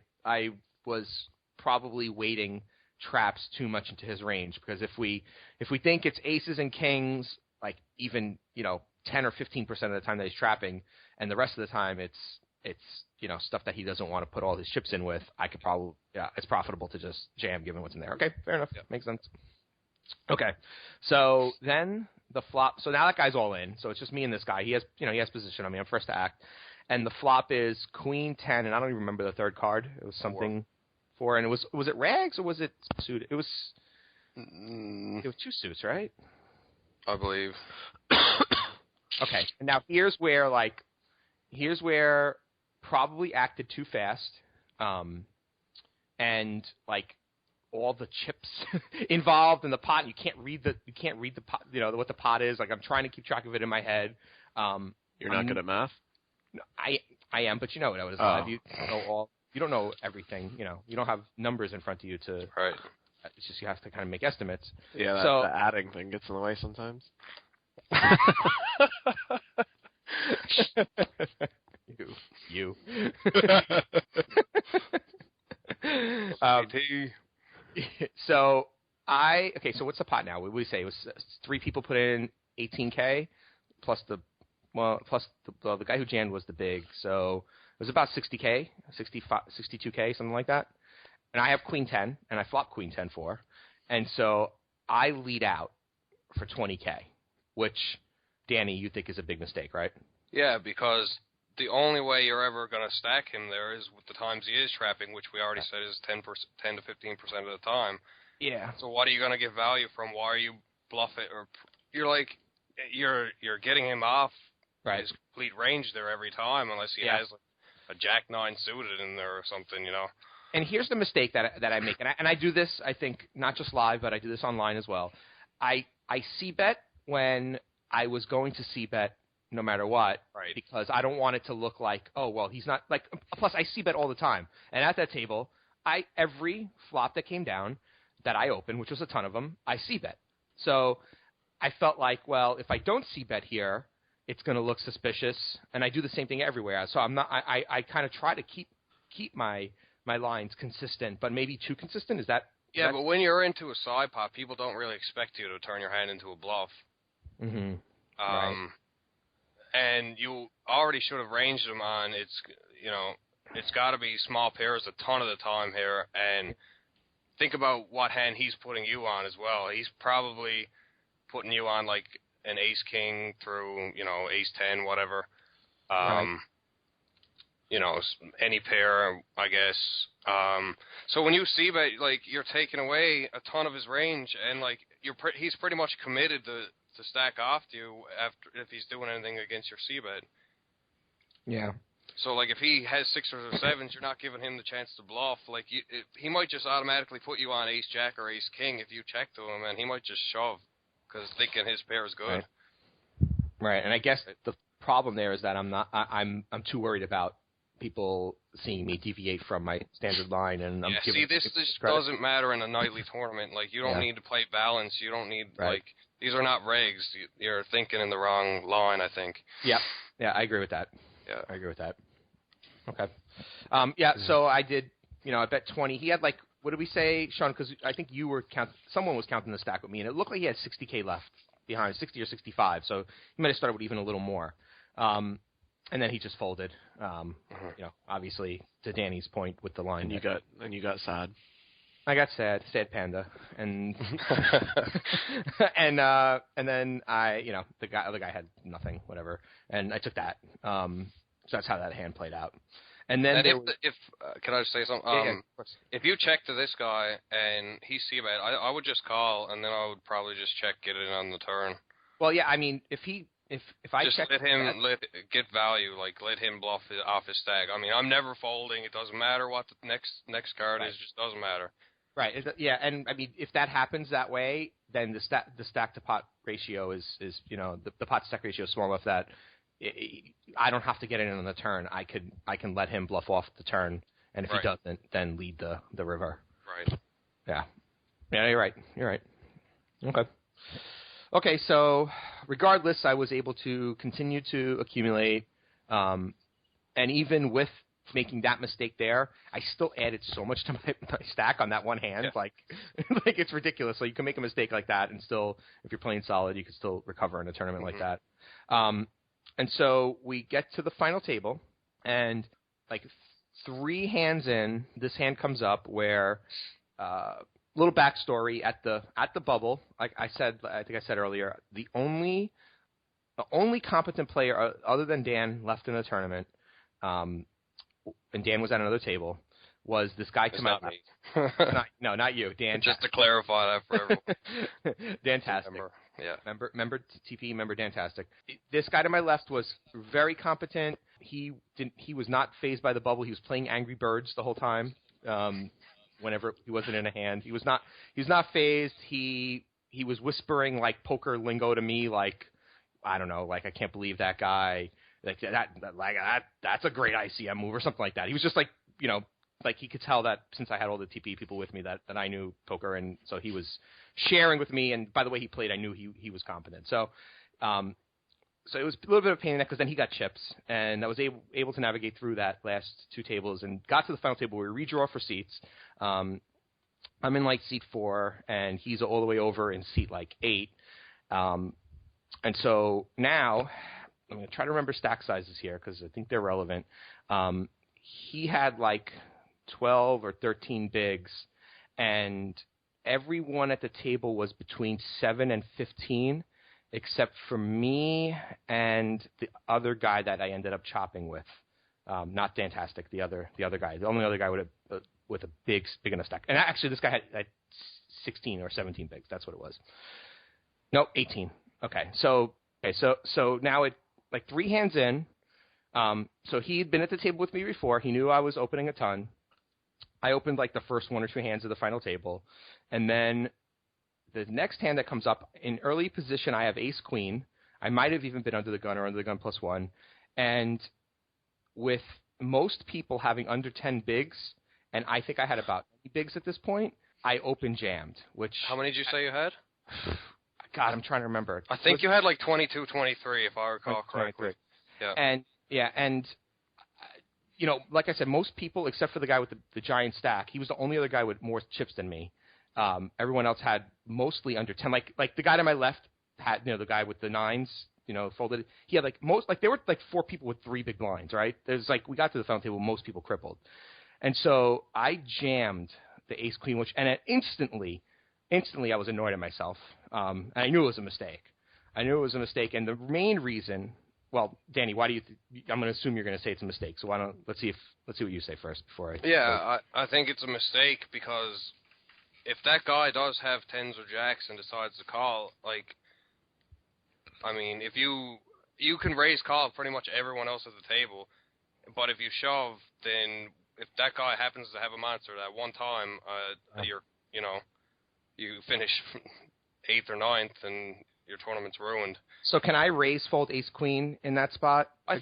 was probably weighting traps too much into his range, because if we think it's aces and kings, like even 10 or 15% of the time that he's trapping, and the rest of the time it's stuff that he doesn't want to put all his chips in with, I could probably it's profitable to just jam given what's in there. Okay, fair enough. Makes sense. Okay, so then the flop. So now that guy's all in. So it's just me and this guy. He has position. I mean, I'm first to act, and the flop is queen 10, and I don't even remember the third card. It was something 4, and it was it rags or was it suited? It was two suits, right? I believe. Okay, and now here's where probably acted too fast, and like all the chips involved in the pot. You can't read the pot. What the pot is. Like I'm trying to keep track of it in my head. You're not good at math? No, I am, but what it is. You don't know everything. You don't have numbers in front of you to. Right. It's just you have to kind of make estimates. Yeah, the adding thing gets in the way sometimes. You. So what's the pot now? We say it was 3 people put in $18K plus the guy who jammed was the big, so it was about $60K, 62K, something like that. And I have queen 10, and I flop queen 10-4, and so I lead out for 20K, which Danny, you think is a big mistake, right? Yeah, because the only way you're ever going to stack him there is with the times he is trapping, which we already said is 10 to 15% of the time. Yeah. So what are you going to get value from? Why are you bluff it? Or you're getting him off his complete range there every time, unless he has like a jack 9 suited in there or something, And here's the mistake that I make, and I do this, I think, not just live, but I do this online as well. I c-bet when I was going to c-bet no matter what, because I don't want it to look like, oh, well, he's not, like, plus I c-bet all the time. And at that table, every flop that came down that I opened, which was a ton of them, I c-bet. So I felt like, well, if I don't c-bet here, it's going to look suspicious, and I do the same thing everywhere. So I kind of try to keep my lines consistent, but maybe too consistent. Is that? Yeah, but when you're into a side pot, people don't really expect you to turn your hand into a bluff. Mm-hmm. And you already should have ranged them on. It's got to be small pairs a ton of the time here, and think about what hand he's putting you on as well. He's probably putting you on like an ace king through ace 10, whatever. Any pair, I guess. So when you see that, like, you're taking away a ton of his range, and like he's pretty much committed to stack off to you if he's doing anything against your c-bet. Yeah. So like if he has 6s or 7s, you're not giving him the chance to bluff. Like he might just automatically put you on ace jack or ace king if you check to him, and he might just shove because thinking his pair is good. Right. And I guess the problem there is that I'm too worried about people seeing me deviate from my standard line, and I'm giving this doesn't matter in a nightly tournament. Like you don't need to play balance. You don't need like these are not regs. You're thinking in the wrong line, I think. Yeah, I agree with that. Yeah, I agree with that. Okay. So I did. I bet 20. He had like, what did we say, Shaun? Because I think you were someone was counting the stack with me, and it looked like he had 60K left behind, 60 or 65. So he might have started with even a little more. And then he just folded. Obviously to Danny's point with the line. And you got sad. I got sad panda, and and then the other guy had nothing, whatever, and I took that. So that's how that hand played out. And then can I just say something? Of course. If you check to this guy and he's c-bet, I would just call, and then I would probably just check, get it on the turn. Well, yeah, I mean, if I just check let him get value, like let him bluff off his stack. I mean, I'm never folding. It doesn't matter what the next card is. It just doesn't matter. Right. Yeah, and I mean, if that happens that way, then the stack to pot ratio is the pot stack ratio is small enough that I don't have to get it in on the turn. I can let him bluff off the turn, and if he doesn't, then lead the river. Right. Yeah. Yeah, you're right. You're right. Okay, so regardless, I was able to continue to accumulate, and even with making that mistake there, I still added so much to my stack on that one hand. Yeah. Like it's ridiculous. So you can make a mistake like that and still, if you're playing solid, you can still recover in a tournament like that. And so we get to the final table, and like 3 hands in, this hand comes up where little backstory at the bubble. Like I think I said earlier, the only competent player other than Dan left in the tournament, and Dan was at another table, was this guy to my left. Not you, Dan. Just to clarify that for everyone. Dantastic. Member TP, member Dantastic. This guy to my left was very competent. He was not fazed by the bubble. He was playing Angry Birds the whole time. Whenever he wasn't in a hand, he was not fazed. He was whispering like poker lingo to me, like I don't know, like I can't believe that guy, that's a great ICM move or something like that. He was just like, like he could tell that since I had all the TP people with me that I knew poker, and so he was sharing with me. And by the way he played, I knew he was competent. So it was a little bit of a pain in the neck because then he got chips, and I was able to navigate through that last 2 tables and got to the final table where we redraw for seats. I'm in like seat 4, and he's all the way over in seat like 8. And so now I'm going to try to remember stack sizes here because I think they're relevant. He had like 12 or 13 bigs, and everyone at the table was between 7 and 15. Except for me and the other guy that I ended up chopping with, not Dantastic, the other guy, the only other guy with a big enough stack. And actually, this guy had 16 or 17 bigs. That's what it was. No, 18. Okay, so now it like 3 hands in. So he'd been at the table with me before. He knew I was opening a ton. I opened like the first 1 or 2 hands of the final table, and then the next hand that comes up, in early position, I have ace-queen. I might have even been under the gun or under the gun +1. And with most people having under 10 bigs, and I think I had about 80 bigs at this point, I open jammed. Which How many did you say you had? God, I'm trying to remember. I think you had like 22, 23, if I recall correctly. Yeah. And like I said, most people, except for the guy with the giant stack, he was the only other guy with more chips than me. Everyone else had mostly under 10. Like the guy to my left had, the guy with the 9s, folded. He had there were like 4 people with 3 big blinds, right? There's like, we got to the final table, most people crippled. And so I jammed the ace-queen, and instantly I was annoyed at myself. And I knew it was a mistake. And the main reason, well, Danny, why do you, I'm going to assume you're going to say it's a mistake. So let's see what you say first before I. Yeah, I think it's a mistake because if that guy does have 10s or jacks and decides to call, if you can raise call pretty much everyone else at the table, but if you shove, then if that guy happens to have a monster that one time, you finish 8th or 9th and your tournament's ruined. So can I raise fold ace queen in that spot? I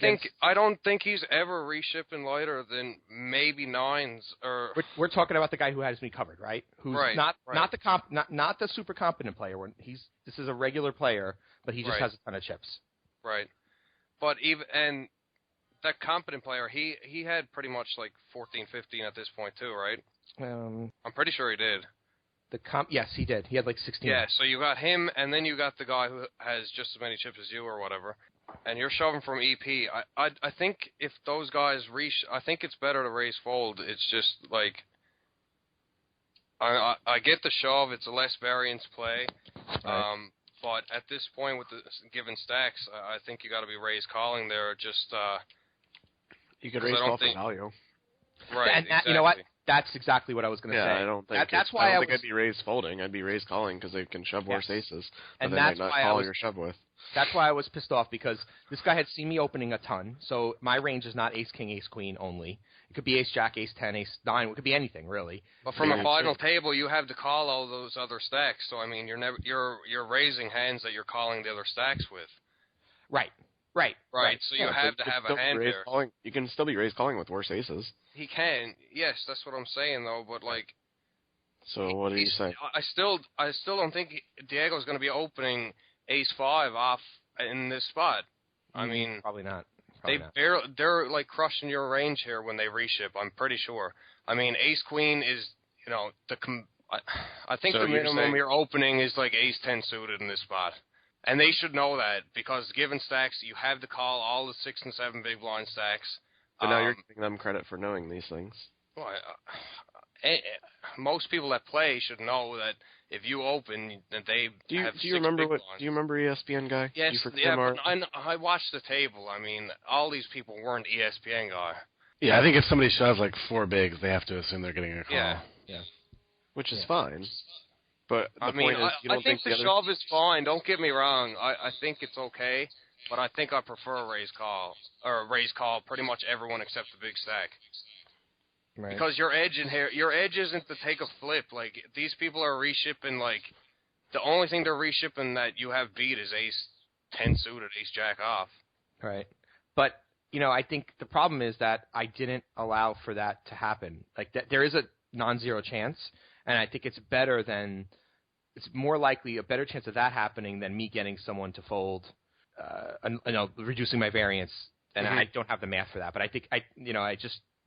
don't think he's ever reshipping lighter than maybe 9s or. We're talking about the guy who has me covered, right? Who's not the super competent player. This is a regular player, but he just has a ton of chips. Right, but and that competent player, he had pretty much like 14, 15 at this point too, right? I'm pretty sure he did. Yes, he did. He had like 16. Yeah, so you got him, and then you got the guy who has just as many chips as you or whatever, and you're shoving from EP. I think if those guys I think it's better to raise fold. It's just like I get the shove. It's a less variance play, right. But at this point with the given stacks, I think you got to be raise calling there. Just you could raise call for value. Right. And exactly. You know what? That's exactly what I was going to say. Yeah, I don't think that's why I think I'd be raised folding. I'd be raised calling because they can shove worse aces, but and they that's might not why call your shove with. That's why I was pissed off, because this guy had seen me opening a ton. So my range is not ace king, ace queen only. It could be ace jack, ace 10, ace 9. It could be anything really. But from a final table, you have to call all those other stacks. So I mean, you're raising hands that you're calling the other stacks with. Right. So you have to have a hand there. You can still be raised calling with worse aces. He can. Yes, that's what I'm saying though. But like, So what do you say? I still don't think Diego's going to be opening Ace-5 off in this spot. I mean, probably not. They're like crushing your range here when they reship. I'm pretty sure. I mean, Ace-Queen is, I think So the you're minimum saying- you're opening is like Ace-10 suited in this spot. And they should know that, because given stacks, you have to call all the 6 and 7 big blind stacks. But now you're giving them credit for knowing these things. Well, most people that play should know that if you open, that they have Do you remember big what? blinds. Do you remember ESPN guy? Yes, You forget yeah, him, or- but I watched the table. I mean, all these people weren't ESPN guy. Yeah, I think if somebody shoves like 4 bigs, they have to assume they're getting a call. Yeah. which is fine. But the I mean, point is, you don't I think the the other... shove is fine. Don't get me wrong. I think it's okay, but I think I prefer a raise call pretty much everyone except the big stack. Right. Because your edge isn't to take a flip. Like, these people are reshipping, like, the only thing they're reshipping that you have beat is Ace 10 suited, Ace Jack off. Right. But, I think the problem is that I didn't allow for that to happen. Like, there is a non-zero chance, and I think it's more likely a better chance of that happening than me getting someone to fold, reducing my variance. And I don't have the math for that. But I think,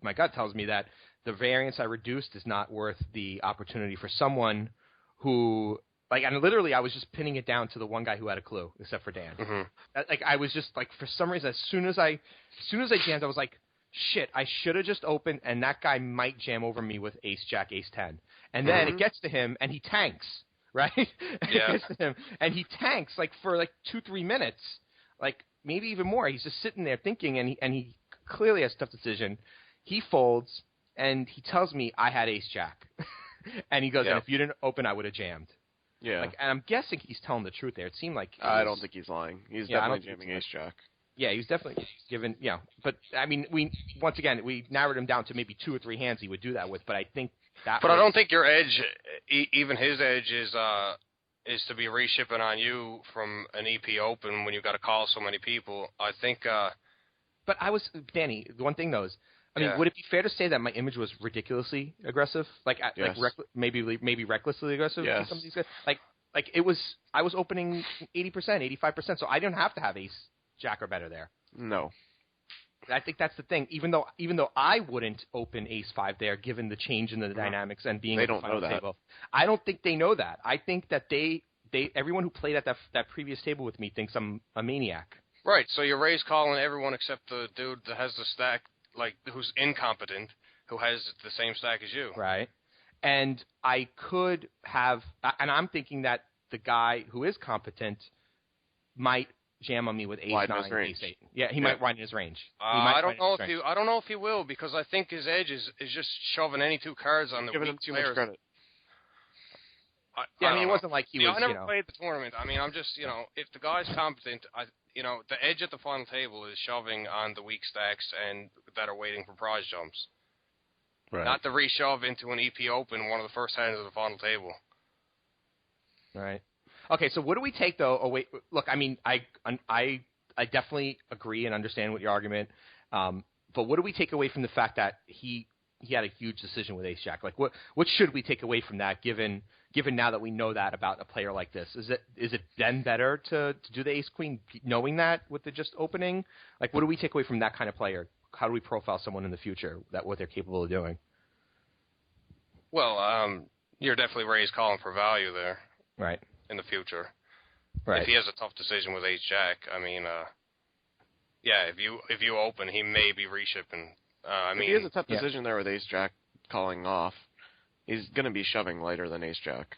my gut tells me that the variance I reduced is not worth the opportunity for someone who, and literally I was just pinning it down to the one guy who had a clue, except for Dan. Mm-hmm. I was just, for some reason, as soon as I jammed, I was like, shit, I should have just opened, and that guy might jam over me with Ace Jack, Ace 10. And then it gets to him, and he tanks, right? Yeah. It gets to him, and he tanks, for 2-3 minutes, maybe even more. He's just sitting there thinking, and he clearly has a tough decision. He folds, and he tells me I had Ace Jack. And he goes, and if you didn't open, I would have jammed. Yeah. And I'm guessing he's telling the truth there. It seemed like... I don't think he's lying. He's definitely jamming Ace Jack. Yeah, he was definitely given... But, I mean, we narrowed him down to maybe 2 or 3 hands he would do that with, but I think that... But I don't think your edge, even his edge, is to be reshipping on you from an EP open when you've got to call so many people. I think... But Danny, the one thing, though, is... would it be fair to say that my image was ridiculously aggressive? Yes. Maybe recklessly aggressive? Yes. To some of these guys? It was... I was opening 80%, 85%, so I didn't have to have Ace Jack or better there. No. I think that's the thing. Even though I wouldn't open Ace 5 there, given the change in the dynamics and being They at the don't final know that. table, I don't think they know that. I think that everyone who played at that previous table with me thinks I'm a maniac. Right, so you're raise calling everyone except the dude that has the stack, who's incompetent, who has the same stack as you. Right. And I could have, and I'm thinking that the guy who is competent might jam on me with Ace 9, Ace 8. Yeah, he might widen his range. I don't know if he will, because I think his edge is just shoving any 2 cards on the Giving weak him too players. much credit. It wasn't like he was, I never played the tournament. I mean, I'm just, if the guy's competent, the edge at the final table is shoving on the weak stacks and that are waiting for prize jumps. Right. Not to reshove into an EP open, one of the first hands of the final table. Right. Okay, so what do we take, though? Oh, wait, look, I mean, I definitely agree and understand what your argument, but what do we take away from the fact that he had a huge decision with Ace Jack? What should we take away from that, given now that we know that about a player like this? Is it then better to do the Ace Queen knowing that with the just opening? What do we take away from that kind of player? How do we profile someone in the future, what they're capable of doing? Well, you're definitely raised calling for value there. Right. In the future. Right. If he has a tough decision with Ace Jack, I mean, if you open, he may be reshipping. If he has a tough decision there with Ace Jack calling off, he's going to be shoving lighter than Ace Jack.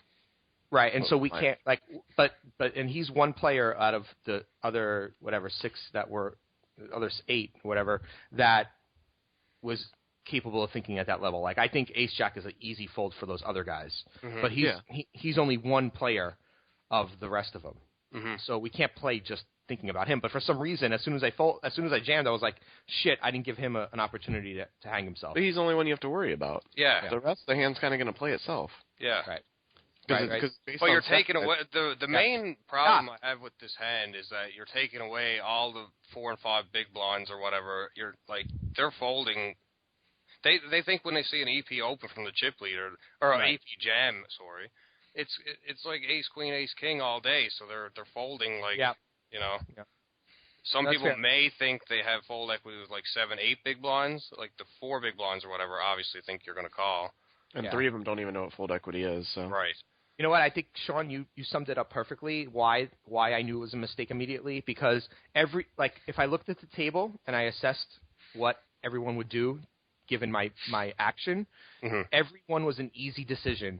Right, and so we can't, and he's one player out of the other, 6 that were, other 8, whatever, that was capable of thinking at that level. I think Ace Jack is an easy fold for those other guys, but he's only one player of the rest of them. Mm-hmm. So we can't play just thinking about him. But for some reason, as soon as I jammed, I was like, shit, I didn't give him an opportunity to hang himself. But he's the only one you have to worry about. Yeah. The rest of the hand's kind of going to play itself. Yeah. Right. But you're taking away the main problem I have with this hand is that you're taking away all the 4 and 5 big blinds or whatever. You're they're folding. They think when they see an EP open from the chip leader or an EP jam, it's like ace queen ace king all day. So they're folding like you know. Yeah. Some That's people fair. may think they have fold equity with like 7, 8 big blinds, like the 4 big blinds or whatever. Obviously, think you're going to call. And 3 of them don't even know what fold equity is. So Right. You know what? I think, Shaun, you summed it up perfectly. Why I knew it was a mistake immediately, because if I looked at the table and I assessed what everyone would do given my action, everyone was an easy decision.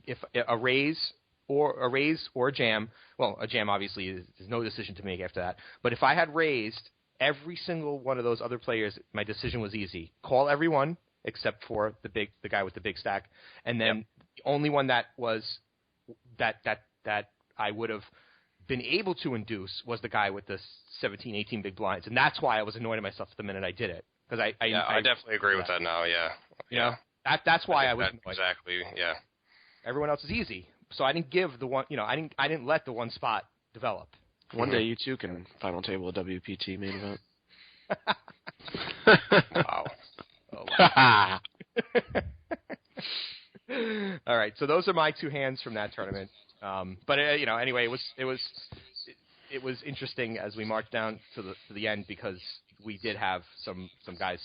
If a raise or a jam, well, a jam obviously is no decision to make after that. But if I had raised every single one of those other players, my decision was easy. Call everyone except for the guy with the big stack, and then the only one that was that I would have been able to induce was the guy with the 17, 18 big blinds, and that's why I was annoyed at myself the minute I did it, because I definitely agree with that now. Yeah. You know, that's why I was annoyed. Exactly. Yeah. Everyone else is easy, so I didn't give the one. You know, I didn't let the one spot develop. one day you two can final table a WPT main event. Wow. Oh, wow. All right, so those are my 2 hands from that tournament. But anyway, it was interesting as we marched down to the end, because we did have some guys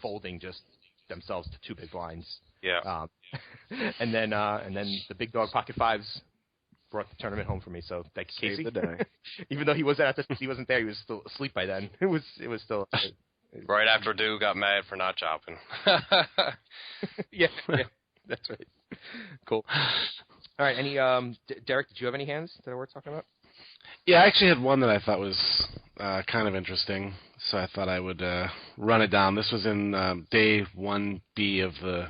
folding just themselves to 2 big blinds. Yeah. And then the big dog pocket fives brought the tournament home for me. So thank you, Casey. Save the day. Even though he wasn't there. He was still asleep by then. It was still. Right after Dew got mad for not chopping. yeah, that's right. Cool. All right, any Derek, did you have any hands that are worth talking about? Yeah, I actually had one that I thought was kind of interesting, so I thought I would run it down. This was in day 1B of the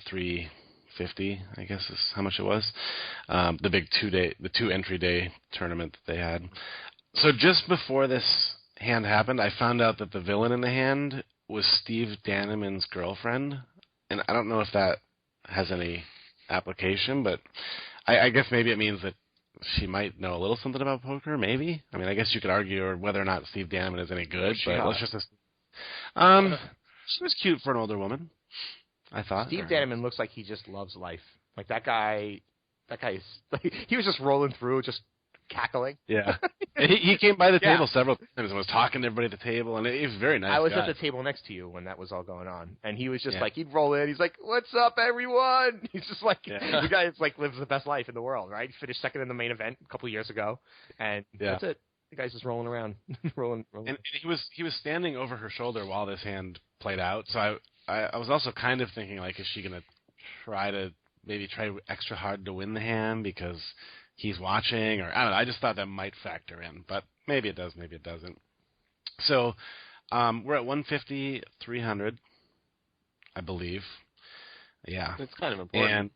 350, I guess is how much it was. The big 2-entry day tournament that they had. So just before this hand happened, I found out that the villain in the hand was Steve Danneman's girlfriend, and I don't know if that has any application, but I guess maybe it means that she might know a little something about poker, maybe. I mean, I guess you could argue whether or not Steve Danneman is any good, but let's just she was cute for an older woman, I thought. Steve Danneman looks like he just loves life. Like that guy is like, he was just rolling through, just cackling. Yeah. he came by the table several times and was talking to everybody at the table, and he was very nice. I was guy. at the table next to you when that was all going on, and he was just like, he'd roll in, he's like, "What's up, everyone?" He's just like, the guy is like lives the best life in the world, right? He finished second in the main event a couple of years ago, and that's it. The guy's just rolling around, rolling. And he was standing over her shoulder while this hand played out, so I was also kind of thinking, like, is she gonna try extra hard to win the hand because he's watching, or I don't know. I just thought that might factor in, but maybe it does, maybe it doesn't. So we're at 150, 300, I believe. Yeah. It's kind of important. And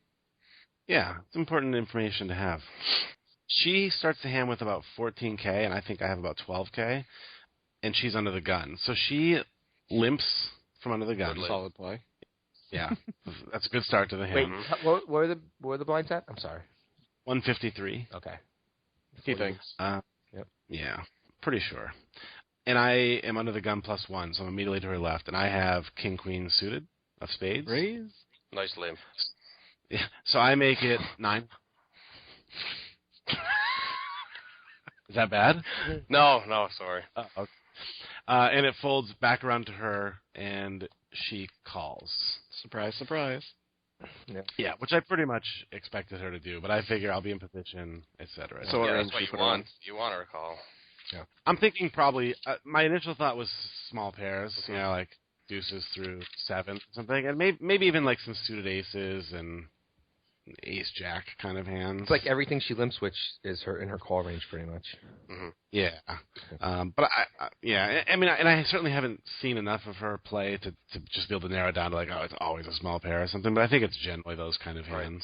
yeah, it's important information to have. She starts the hand with about 14K, and I think I have about 12K, and she's under the gun. So she limps from under the gun. Solid play. Yeah. That's a good start to the hand. Wait, where are the blinds at? I'm sorry. 153. Okay. He thinks. Yep. Yeah, pretty sure. And I am under the gun +1, so I'm immediately to her left, and I have king queen suited of spades. Raise. Nice limp. Yeah. So I make it 9. Is that bad? No, sorry. Okay. And it folds back around to her, and she calls. Surprise, surprise. Yeah, which I pretty much expected her to do, but I figure I'll be in position, etc. So what range that's what you you put want. on? You want her to call. Yeah. I'm thinking probably, my initial thought was small pairs, like deuces through 7 or something, and maybe even like some suited aces and ace-jack kind of hands. It's like everything she limps switch is in her call range, pretty much. Mm-hmm. Yeah. But I mean, and I certainly haven't seen enough of her play to just be able to narrow it down to like, oh, it's always a small pair or something, but I think it's generally those kind of hands.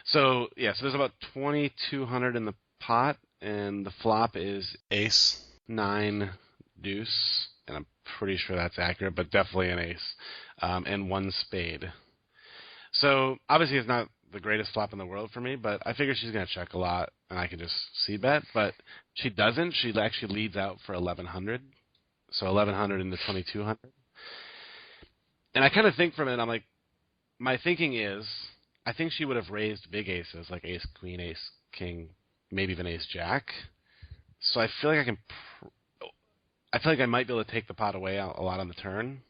So there's about 2,200 in the pot, and the flop is Ace. 9 deuce, and I'm pretty sure that's accurate, but definitely an ace, and 1 spade. So obviously it's not the greatest flop in the world for me, but I figure she's going to check a lot, and I can just c-bet, but she doesn't. She actually leads out for 1,100, so 1,100 into 2,200. And I kind of think from it, I'm like, my thinking is, I think she would have raised big aces, like ace, queen, ace, king, maybe even ace, jack. So I feel like I feel like I might be able to take the pot away a lot on the turn,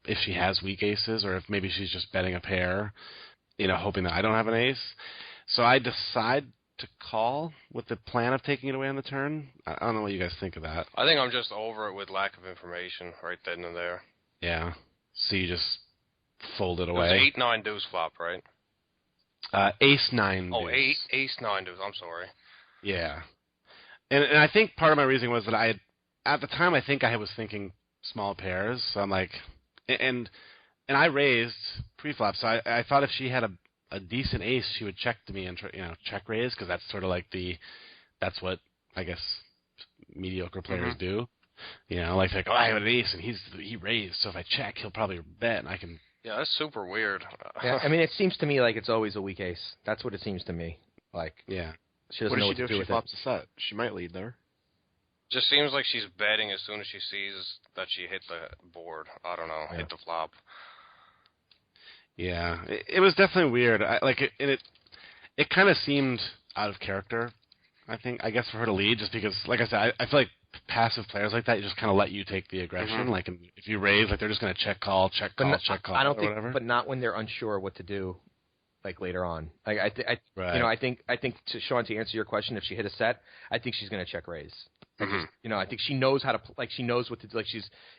if she has weak aces, or if maybe she's just betting a pair, hoping that I don't have an ace. So I decide to call with the plan of taking it away on the turn. I don't know what you guys think of that. I think I'm just over it with lack of information right then and there. Yeah. So you just fold it It away. was 8-9 deuce flop, right? Ace-9 Oh, deuce. ace-9 deuce. I'm sorry. Yeah. And I think part of my reasoning was that at the time, I think I was thinking small pairs. So I'm like, and I raised pre-flop. So I thought if she had a decent ace, she would check to me and check raise, because that's sort of like that's what I guess mediocre players do. Like I have an ace and he raised, so if I check, he'll probably bet, and I can. Yeah, that's super weird. Yeah, I mean, it seems to me like it's always a weak ace. That's what it seems to me. Like, yeah, she doesn't What know does she do what to if do she with it. flops a set? She might lead there. Just seems like she's betting as soon as she sees that she hit the board. I don't know, hit the flop. Yeah, it was definitely weird. It kind of seemed out of character. I guess for her to lead, just because, like I said, I feel like passive players like that, you just kind of let you take the aggression. Like, if you raise, like, they're just going to check call, I don't think, whatever. but not when they're unsure what to do, like later on. Like I think to Shaun, to answer your question, if she hit a set, I think she's going to check raise. I think she knows how to she knows what to do. Like,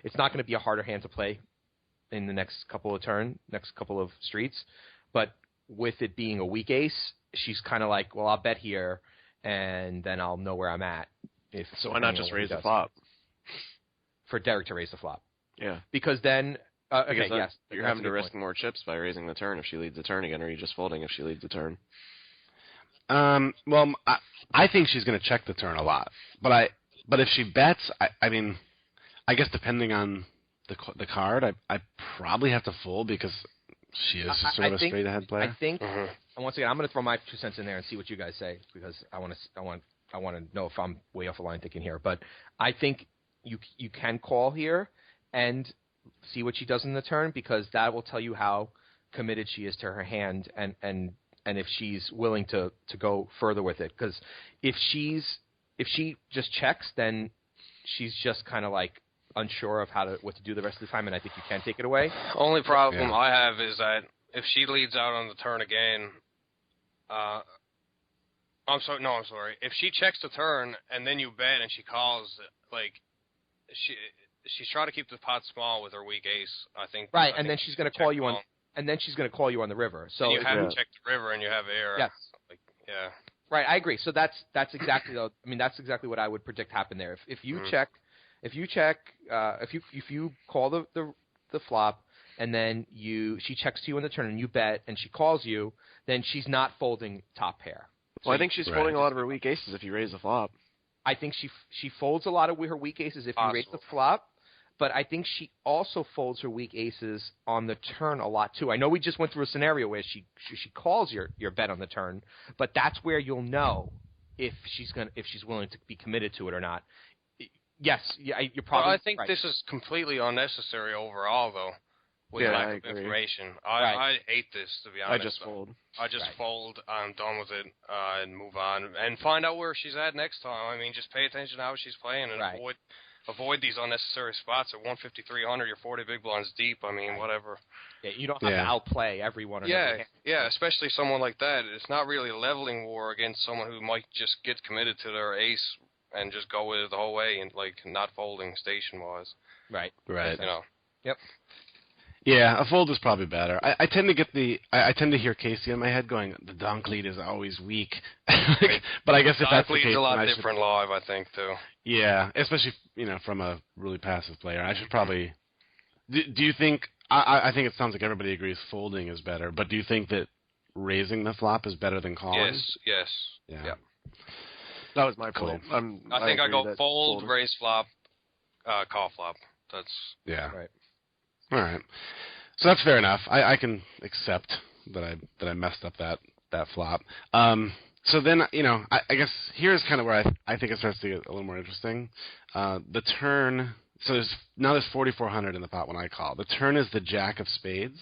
it's not going to be a harder hand to play in the next couple of streets, but with it being a weak ace, she's kind of like, well, I'll bet here, and then I'll know where I'm at. So why not just raise the flop? For Derek to raise the flop. Yeah. Because then, yes. You're having to risk more chips by raising the turn if she leads the turn again, or are you just folding if she leads the turn? Well, I think she's going to check the turn a lot, but if she bets, I mean, I guess depending on the card, I probably have to fold, because she is sort of a straight ahead player. I think, and once again, I'm going to throw my 2 cents in there and see what you guys say, because I want to know if I'm way off the line thinking here. But I think you can call here and see what she does in the turn, because that will tell you how committed she is to her hand, and if she's willing to go further with it. Because if she just checks, then she's just kind of like unsure of what to do the rest of the time, and I think you can take it away. Only problem I have is that if she leads out on the turn again, I'm sorry. If she checks the turn and then you bet and she calls, like, she's trying to keep the pot small with her weak ace, I think. Right, and then she's going to call you on, and then she's going to call you on the river. So and you haven't checked the river and you have air. Yes. Like, yeah. Right, I agree. So that's exactly that's exactly what I would predict happened there. If you check, if you call the flop, and then she checks to you on the turn and you bet and she calls you, then she's not folding top pair. Well, I think she's folding a lot of her weak aces if you raise the flop. I think she folds a lot of her weak aces if you raise the flop, but I think she also folds her weak aces on the turn a lot too. I know we just went through a scenario where she calls your bet on the turn, but that's where you'll know if she's willing to be committed to it or not. Yes, you're probably. Well, I think right. this is completely unnecessary overall, though. With lack of information, I hate this, to be honest. I just fold. I just fold. I'm done with it, and move on, and find out where she's at next time. I mean, just pay attention to how she's playing, and avoid these unnecessary spots at 150, 300. You're 40 big blinds deep. I mean, whatever. Yeah, you don't have to outplay everyone. Yeah, especially someone like that. It's not really a leveling war against someone who might just get committed to their ace and just go with it the whole way and like not folding station-wise. Right. Yep. Yeah, a fold is probably better. I tend to get I tend to hear Casey in my head going, the donk lead is always weak. But I guess if that's the case, lead's a lot different live, I think, too. Yeah, especially from a really passive player. I should probably. Do you think? I think it sounds like everybody agrees folding is better, but do you think that raising the flop is better than calling? Yes. Yeah. Yep. That was my point. I think I go fold, raise flop, call flop. That's right. All right, so that's fair enough. I can accept that I messed up that flop. So then I guess here's kind of where I think it starts to get a little more interesting. The turn So there's 4,400 in the pot when I call. The turn is the jack of spades.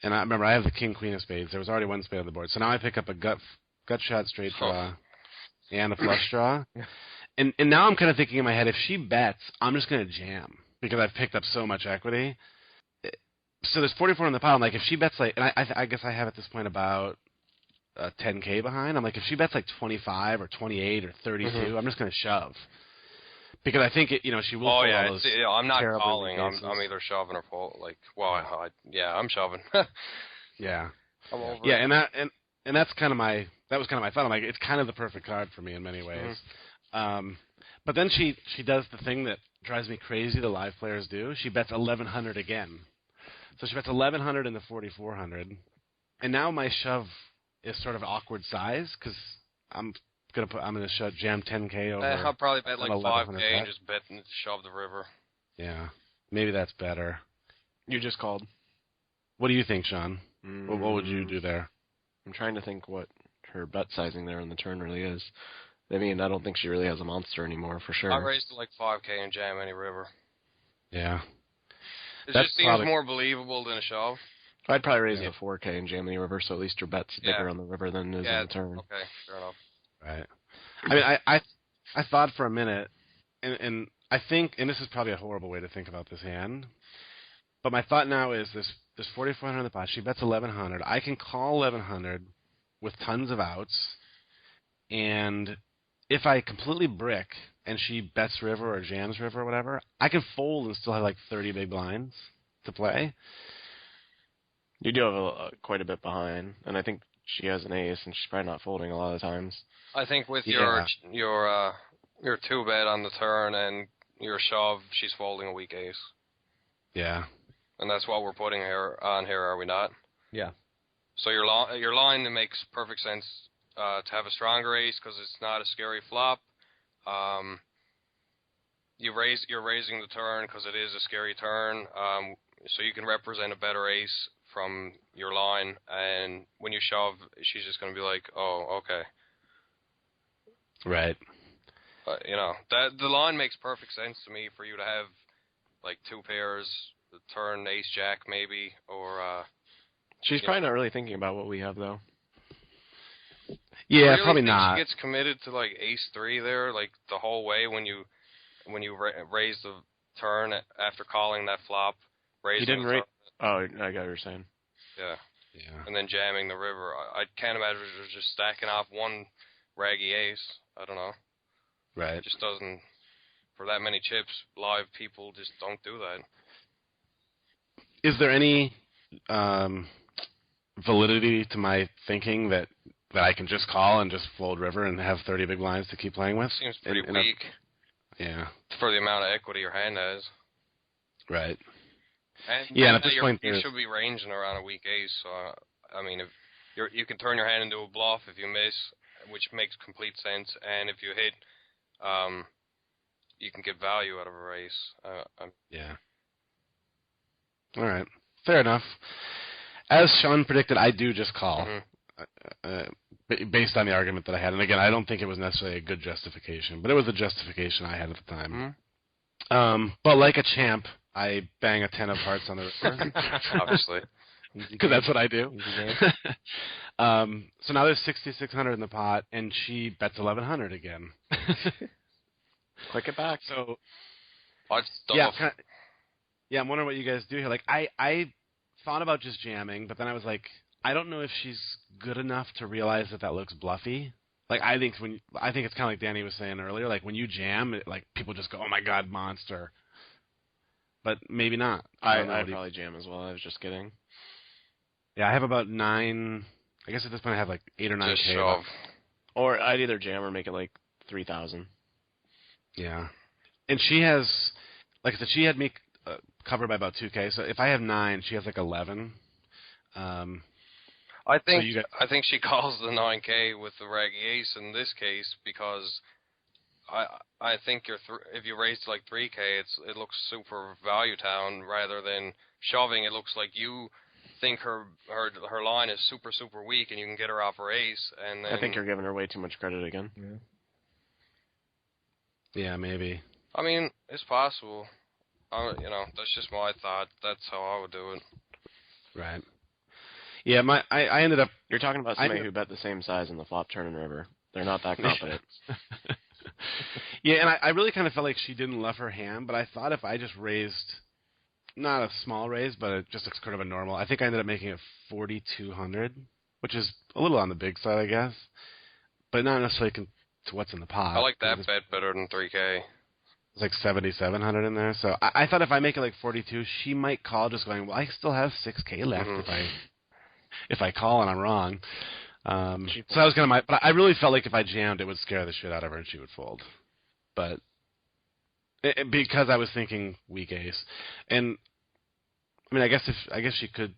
And I remember I have the king, queen of spades. There was already one spade on the board. So now I pick up a gut shot straight draw and a flush draw. And now I'm kind of thinking in my head, if she bets, I'm just going to jam because I've picked up so much equity. So there's 44 in the pot. I'm like, if she bets and I guess I have at this point about 10K behind. I'm like, if she bets 25 or 28 or 32, I'm just going to shove. Because I think she will. Oh fold yeah, all those I'm not terrible calling. I'm aces. either shoving or fold. I'm shoving. Yeah. I'm over. Yeah, and that's kind of my thought. I'm like, it's kind of the perfect card for me in many ways. But then she does the thing that drives me crazy. The live players do. She bets 1,100 again. So she bets 1,100 into 4,400, and now my shove is sort of awkward size because I'm gonna jam 10K over. I'll probably bet 5K bet. and just bet and shove the river. Yeah, maybe that's better. You just called. What do you think, Sean? What would you do there? I'm trying to think what her bet sizing there on the turn really is. I mean, I don't think she really has a monster anymore for sure. I raised to 5K and jam any river. Yeah. It just seems more believable than a shove. I'd probably raise it to 4K and jam any river, so at least your bet's bigger on the river than it is on the turn. Okay, fair enough. Right. I mean, I thought for a minute, and I think, and this is probably a horrible way to think about this hand, but my thought now is this 4,400 in the pot. She bets 1,100. I can call 1,100 with tons of outs, and if I completely brick and she bets river or jams river or whatever, I can fold and still have 30 big blinds to play. You do have quite a bit behind, and I think she has an ace, and she's probably not folding a lot of times. I think with your 2-bet on the turn and your shove, she's folding a weak ace. Yeah. And that's what we're putting on here, are we not? Yeah. So your line, it makes perfect sense to have a stronger ace because it's not a scary flop. You're raising the turn because it is a scary turn. So you can represent a better ace from your line, and when you shove, she's just going to be like, oh, okay. Right. But, that the line makes perfect sense to me for you to have, 2 pairs, the turn, ace-jack maybe, or... She's probably not really thinking about what we have, though. Yeah, really probably think not. She gets committed to, ace-3 there, the whole way when you raise the turn after calling that flop. He didn't raise... Oh, I got what you're saying. Yeah. Yeah. And then jamming the river. I can't imagine her just stacking off one raggy ace. I don't know. Right. It just doesn't... For that many chips, live people just don't do that. Is there any validity to my thinking that I can just call and just fold river and have 30 big blinds to keep playing with? Seems pretty weak. Yeah. For the amount of equity your hand has. Right. And yeah, and at this point, you should be ranging around a weak ace. So, I mean, if you can turn your hand into a bluff if you miss, which makes complete sense. And if you hit, you can get value out of a race. Yeah. All right. Fair enough. As Sean predicted, I do just call. Based on the argument that I had. And again, I don't think it was necessarily a good justification, but it was the justification I had at the time. But like a champ, I bang a 10 of hearts on the river. Obviously. Because that's what I do. So now there's 6,600 in the pot, and she bets 1,100 again. Click it back. So, yeah, I'm wondering what you guys do here. I thought about just jamming, but then I was like, I don't know if she's good enough to realize that looks bluffy. I think it's kind of like Danny was saying earlier. When you jam, people just go, "Oh my God, monster!" But maybe not. I'd probably jam as well. I was just kidding. Yeah, I have about 9. I guess at this point I have 8 or 9K. Just shove. Or I'd either jam or make it 3,000. Yeah, and she has, like I said, she had me covered by about 2K. So if I have 9, she has 11. I think she calls the 9K with the raggy ace in this case because I think if you raise to 3K, it looks super value town rather than shoving. It looks like you think her line is super super weak and you can get her off her ace. And then, I think you're giving her way too much credit again. Yeah, maybe. I mean, it's possible. That's just my thought. That's how I would do it. Right. Yeah, I ended up... You're talking about somebody who bet the same size in the flop turn and river. They're not that confident. Yeah, and I really kind of felt like she didn't love her hand, but I thought if I just raised, not a small raise, but just kind of a normal, I think I ended up making it 4,200, which is a little on the big side, I guess, but not necessarily to what's in the pot. I like that bet better than 3K. It's like 7,700 in there, so I thought if I make it like 42, she might call just going, well, I still have 6K left if I call and I'm wrong. So I was but I really felt like if I jammed, it would scare the shit out of her and she would fold. But because I was thinking weak ace, and I mean, I guess she could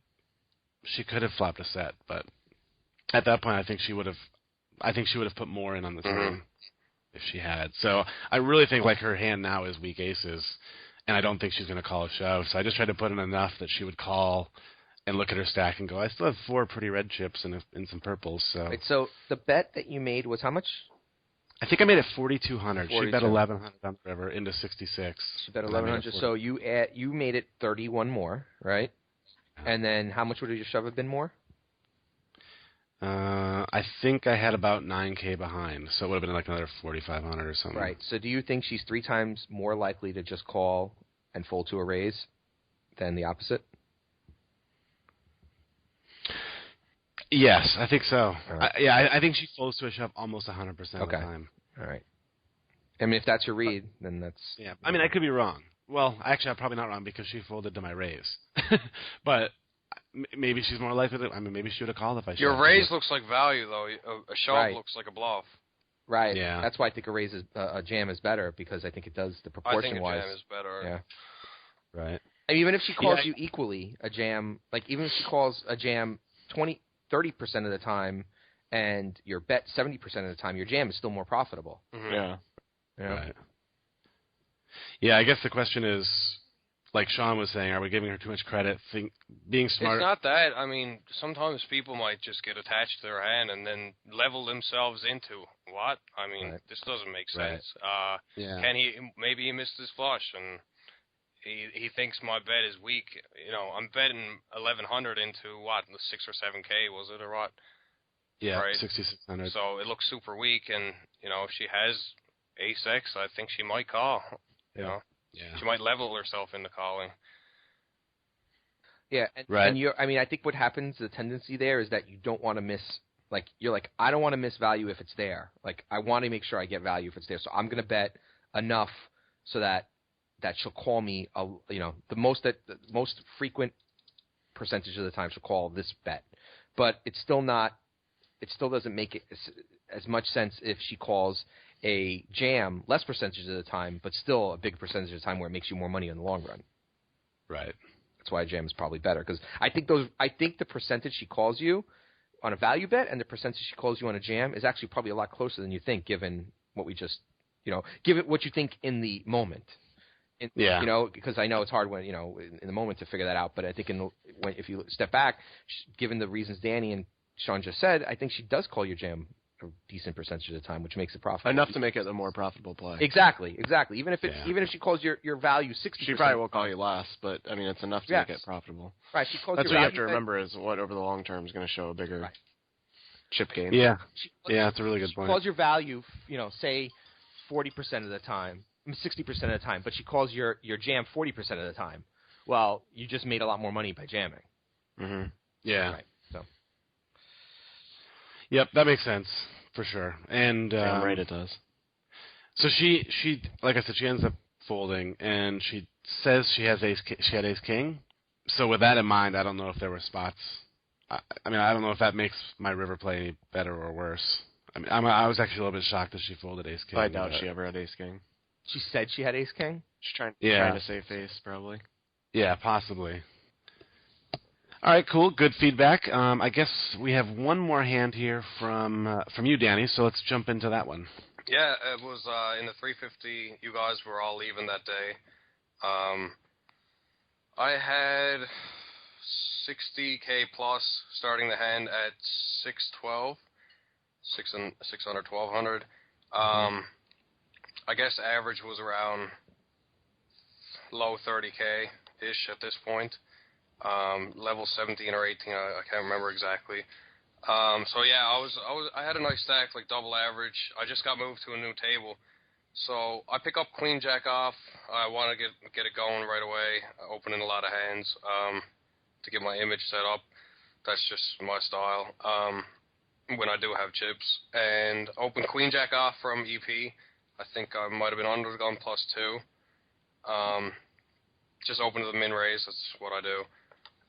have flopped a set, but at that point, I think she would have put more in on the turn if she had. So I really think like her hand now is weak aces, and I don't think she's going to call a shove. So I just tried to put in enough that she would call and look at her stack and go, I still have 4 pretty red chips and some purples. So. Right, so the bet that you made was how much? I think I made it 4,200. 42. She bet 1,100 on the river into 66. She bet 1,100. So you made it 31 more, right? And then how much would your shove have been more? I think I had about 9K behind, so it would have been like another 4,500 or something. Right. So do you think she's 3 times more likely to just call and fold to a raise than the opposite? Yes, I think so. Right. I think she folds to a shove almost 100% of the time. All right. I mean, if that's your read, then that's... Yeah, I mean, I could be wrong. Well, actually, I'm probably not wrong because she folded to my raise. But maybe she's more likely to... I mean, maybe she would have called if I shoved. Your raise looks like value, though. A shove looks like a bluff. Right. Yeah. That's why I think a jam is better, because I think it does the proportion-wise. I think a jam is better. Yeah. Right. And even if she calls you equally, a jam... Like, even if she calls a jam 30% of the time, and your bet 70% of the time, your jam is still more profitable. Mm-hmm. Yeah. Right. Yeah, I guess the question is, like Shaun was saying, are we giving her too much credit? Being smart. It's not that. I mean, sometimes people might just get attached to their hand and then level themselves into what? I mean, this doesn't make sense. Right. Maybe he missed his flush and he thinks my bet is weak. I'm betting 1,100 into what, 6 or 7K was it or what? Yeah, right? 6,600. So it looks super weak, and if she has ace X, I think she might call. Yeah. She might level herself into calling. Yeah, and I think what happens, the tendency there is that you don't want to miss. Like, you're like, I don't want to miss value if it's there. Like, I want to make sure I get value if it's there. So I'm going to bet enough so that she'll call me. The most frequent percentage of the time she'll call this bet. But it's still not. It still doesn't make it as much sense if she calls a jam less percentage of the time, but still a big percentage of the time where it makes you more money in the long run. Right. That's why a jam is probably better, because I think the percentage she calls you on a value bet and the percentage she calls you on a jam is actually probably a lot closer than you think, given what we just, given what you think in the moment. Because I know it's hard when in the moment to figure that out. But I think if you step back, given the reasons Danny and Shaun just said, I think she does call your jam a decent percentage of the time, which makes it profitable. Enough to make it a more profitable play. Exactly. Even if she calls your value 60%, she probably won't call you less, but I mean it's enough to make it profitable. Right. She calls That's your what value you have to remember is what over the long term is going to show a bigger chip gain. Yeah. That's a really good point. She calls your value, say 40% of the time, 60% of the time, but she calls your jam 40% of the time. Well, you just made a lot more money by jamming. Mm-hmm. Yeah. Right. So. Yep, that makes sense for sure. And damn right it does. So she like I said, she ends up folding, and she says she had ace king. So with that in mind, I don't know if there were spots. I don't know if that makes my river play any better or worse. I mean, I was actually a little bit shocked that she folded ace king. I doubt she ever had ace king. She said she had ace king? She's trying to save face, probably. Yeah, possibly. All right, cool. Good feedback. I guess we have one more hand here from you, Danny, so let's jump into that one. Yeah, it was in the 350. You guys were all leaving that day. I had 60K plus starting the hand at 612, 600, 1200. I guess average was around low 30K-ish at this point. Level 17 or 18, I can't remember exactly. So yeah, I had a nice stack, like double average. I just got moved to a new table. So I pick up Queen Jack off. I want to get it going right away, opening a lot of hands to get my image set up. That's just my style when I do have chips. And open Queen Jack off from EP. I think I might have been under the gun +2. Just open to the min raise. That's what I do.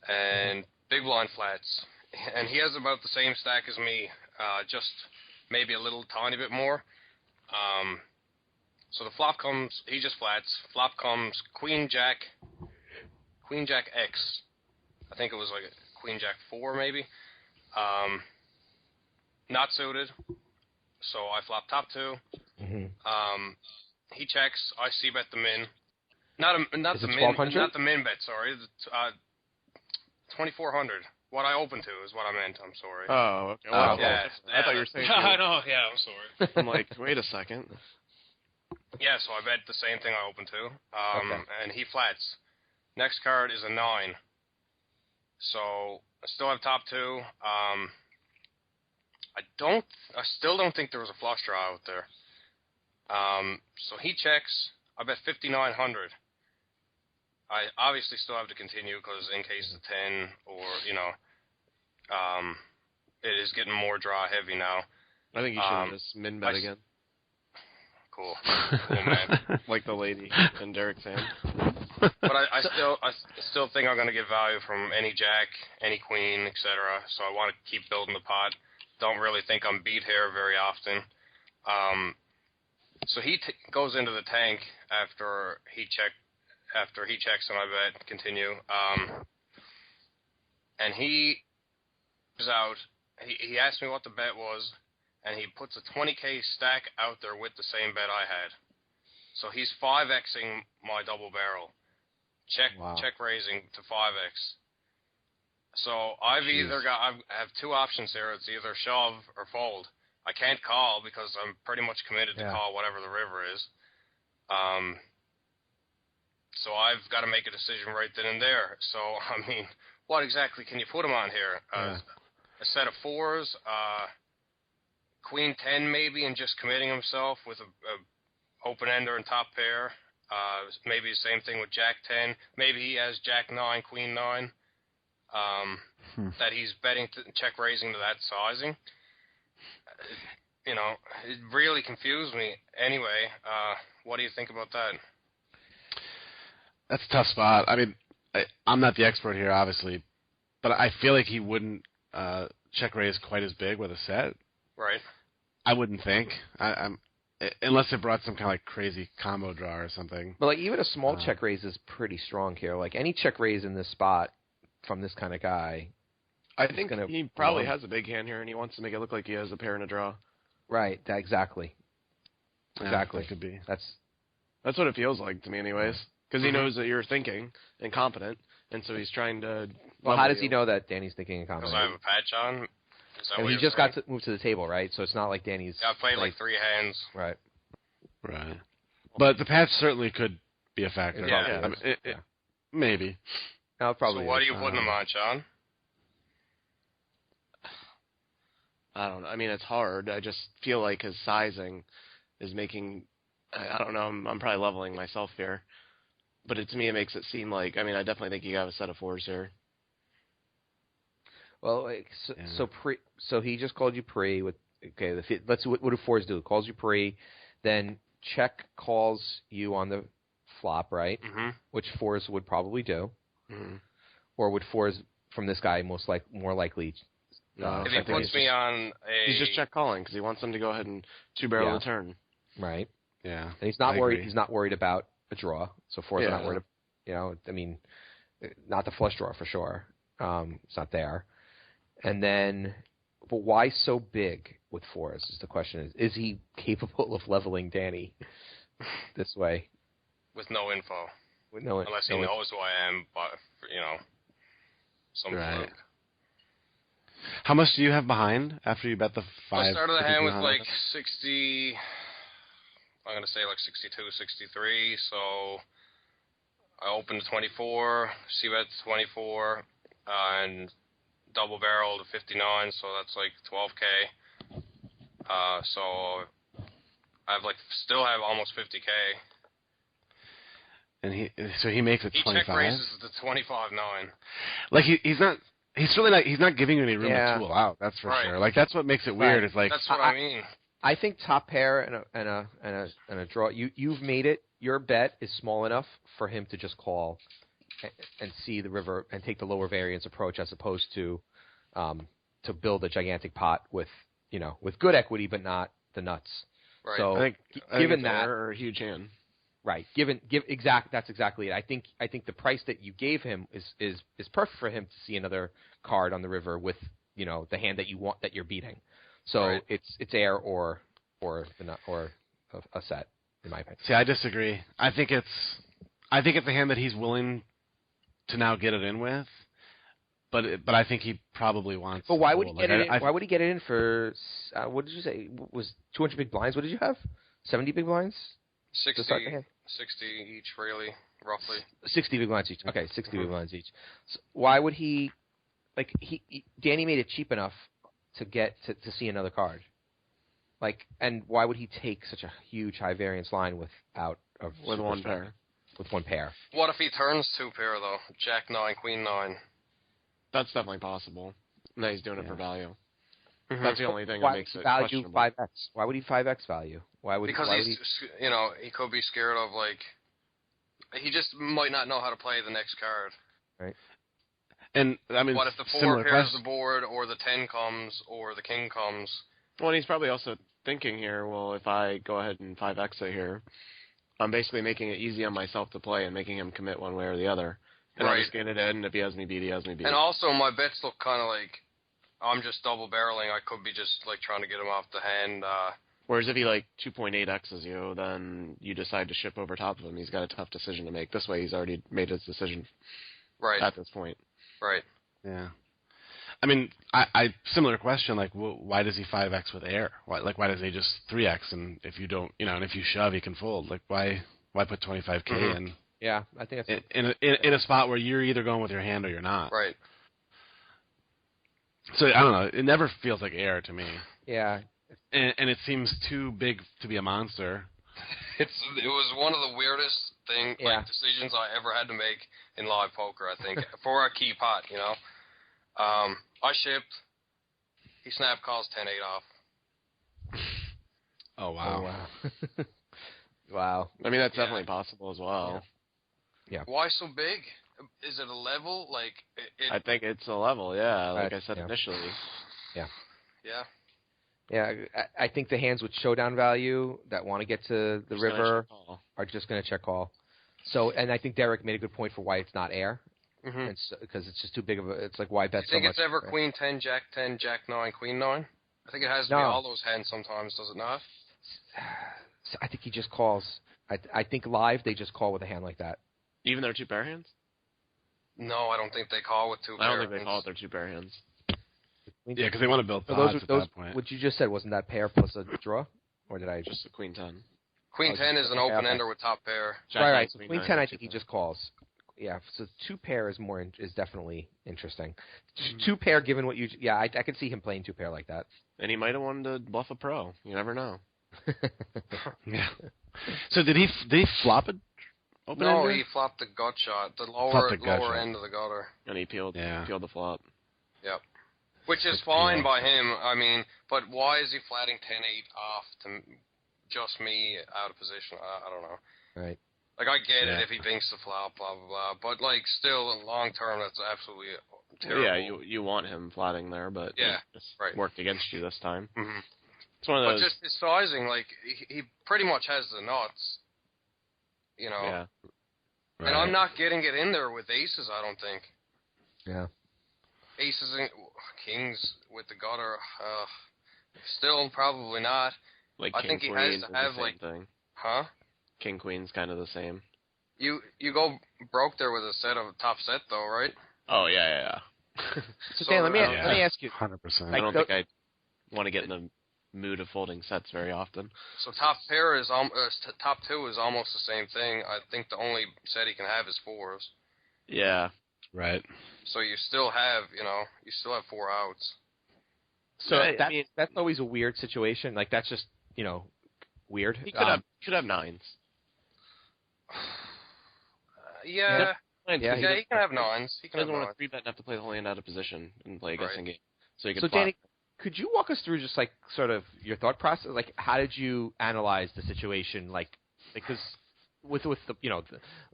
And big blind flats. And he has about the same stack as me, just maybe a little tiny bit more. So the flop comes, he just flats. Flop comes Queen Jack X. I think it was like a Queen Jack 4 maybe. Not suited. So I flop top 2. He checks. I c-bet the min. Not the min bet. Sorry. 2,400. What I opened to is what I meant. I'm sorry. Oh, okay. Well, yeah. I thought you were saying. I know. Yeah, I'm sorry. I'm like, wait a second. Yeah, so I bet the same thing I opened to. Okay. And he flats. Next card is a 9. So I still have top 2. I still don't think there was a flush draw out there. So he checks. I bet 5,900. I obviously still have to continue because in case of 10 or, it is getting more draw heavy now. I think you should just min bet again. Cool. Cool, man. Like the lady in Derek's hand. But I still think I'm going to get value from any jack, any queen, etc. So I want to keep building the pot. Don't really think I'm beat here very often. So he goes into the tank after he checks and I bet continue. And he is out. He asked me what the bet was, and he puts a 20K stack out there with the same bet I had. So he's 5xing my double barrel. Check raising to 5x. So I have 2 options here. It's either shove or fold. I can't call because I'm pretty much committed to call whatever the river is. So I've got to make a decision right then and there. So, I mean, what exactly can you put him on here? A set of 4s, Queen 10 maybe, and just committing himself with a open-ender and top pair. Maybe the same thing with Jack 10. Maybe he has Jack 9, Queen 9, that he's betting check raising to that sizing. It really confused me. Anyway, what do you think about that? That's a tough spot. I mean, I'm not the expert here, obviously, but I feel like he wouldn't check raise quite as big with a set. Right. I wouldn't think. Unless it brought some kind of like crazy combo draw or something. But like even a small check raise is pretty strong here. Like any check raise in this spot from this kind of guy, I think he probably has a big hand here, and he wants to make it look like he has a pair and a draw. Right. Exactly. Exactly. That could be. That's what it feels like to me, anyways. Because he knows that you're thinking and competent, and so he's trying to. Well, how does he know that Danny's thinking and competent? Because I have a patch on. And he just got to move to the table, right? So it's not like Danny's. Yeah, I played like 3 hands. Right. Right. But the patch certainly could be a factor. Yeah. I mean, maybe. No, probably. So what are you putting him on, Sean? I don't know. I mean, it's hard. I just feel like his sizing is making. I don't know. I'm probably leveling myself here. But to me, it makes it seem like. I mean, I definitely think you got a set of 4s here. Well, so he just called you pre with let's what do 4s do? Calls you pre, then check calls you on the flop, right? Mm-hmm. Which 4s would probably do, or would 4s from this guy more likely? If he puts me on he's just check calling because he wants them to go ahead and 2-barrel the turn. Right. Yeah. And he's not worried. He's not worried about a draw. So 4s are not worried. I mean, not the flush draw for sure. It's not there. And then, but why so big with 4s is the question. Is he capable of leveling Danny this way? With no info. Unless he knows who I am, but, some right. fluke. How much do you have behind after you bet the 5? I started the hand with like 60, I'm going to say like 62, 63, so I opened to 24, C-bet 24, and double barrel to 59, so that's like 12K. So I've still have almost 50K. And he makes it 25. He check raises to 25-9. Like he's not giving you any room to tool out. That's for sure. Like that's what makes it weird. Is like that's what I mean. I think top pair and a draw. You've made it. Your bet is small enough for him to just call and see the river and take the lower variance approach as opposed to build a gigantic pot with good equity but not the nuts. Right. So I think given that or a huge hand. Right. That's exactly it. I think the price that you gave him is perfect for him to see another card on the river with the hand that you want that you're beating. So it's air or a set in my opinion. See, I disagree. I think it's a hand that he's willing to now get it in with, but I think he probably wants. But why would he get it in? Why would he get it in for? What did you say? Was 200 big blinds? What did you have? 70 big blinds. 60 each, really, roughly. 60 big blinds each. Okay, 60 big blinds each. So why would he? Danny made it cheap enough to get to see another card. And why would he take such a huge high variance line with one pair? With one pair. What if he turns 2 pair though? Jack 9, Queen 9. That's definitely possible. No, he's doing it for value. Mm-hmm. That's the only thing that makes it value questionable. 5x? Why would he 5x value? Because he could be scared of he just might not know how to play the next card. Right. And I mean, what if the 4 pairs the board, or the 10 comes, or the king comes? Well, and he's probably also thinking here, well, if I go ahead and 5x it here, I'm basically making it easy on myself to play and making him commit one way or the other. And I'll just get it in, and if he has me beat, he has me beat. And also, my bets look kind of like I'm just double barreling. I could be just trying to get him off the hand. Whereas if he 2.8x's you, then you decide to ship over top of him. He's got a tough decision to make. This way, he's already made his decision. Right. At this point. Right. Yeah. I mean, I similar question. Why does he 5x with air? Why does he just 3x? And if you don't, and if you shove, he can fold. Why put 25K in? Yeah, I think that's in a spot where you're either going with your hand or you're not. Right. So I don't know. It never feels like air to me. Yeah. And it seems too big to be a monster. It was one of the weirdest decisions I ever had to make in live poker. I think for a key pot, I shipped. He snap calls 10-8 off. Oh wow! Oh, wow. Wow. I mean, that's definitely possible as well. Yeah. Why so big? Is it a level? I think it's a level. Yeah, like I said initially. Yeah. Yeah. Yeah, I think the hands with showdown value that want to get to the river are just going to check call. So, and I think Derek made a good point for why it's not air. Mm-hmm. Because it's just too big of a. It's why bet so much. Do you think it's ever Queen 10, Jack 10, Jack 9, Queen 9? I think it has to be all those hands sometimes, does it not? I think he just calls. I think live they just call with a hand like that. Even their 2 pair hands? No, I don't think they call with 2 pair hands. I don't think they call with their 2 pair hands. Yeah, because they want to build pots at that point. What you just said, wasn't that pair plus a draw? Or did I just a Queen 10? Queen 10 is an open-ender with top pair. Right. So Queen 10, I think he just calls. Yeah, so 2 pair is definitely interesting. 2 pair, given what you... Yeah, I could see him playing 2 pair like that. And he might have wanted to bluff a pro. You never know. Yeah. So did he flop it? No, he flopped the gut shot, the lower end of the gutter. And he peeled the flop. Yep. Which is fine by him, I mean, but why is he flatting 10-8 off to just me out of position? I don't know. Right. I get it if he binks the flop, blah, blah, blah, but, still, long term, that's absolutely terrible. Yeah, you want him flatting there, but it's worked against you this time. Mm-hmm. It's one of those... But just his sizing, he pretty much has the nuts, Yeah. Right. And I'm not getting it in there with aces, I don't think. Yeah. Aces and kings with the gutter, still probably not. I think he has to have thing. Huh? King Queen's kind of the same. You go broke there with a top set though, right? Oh yeah. So Dan, let me ask you. 100%. I don't think I want to get in the mood of folding sets very often. So top two is almost the same thing. I think the only set he can have is 4s. Yeah. Right. So you still have 4 outs. So that's always a weird situation. Like that's just weird. He could have 9s. Yeah. He can have 9s. He He can have doesn't want 9s. to 3-bet and have to play the whole hand out of position and play a guessing game. So he can So flop. Danny, could you walk us through just like sort of your thought process? Like how did you analyze the situation? Like because with the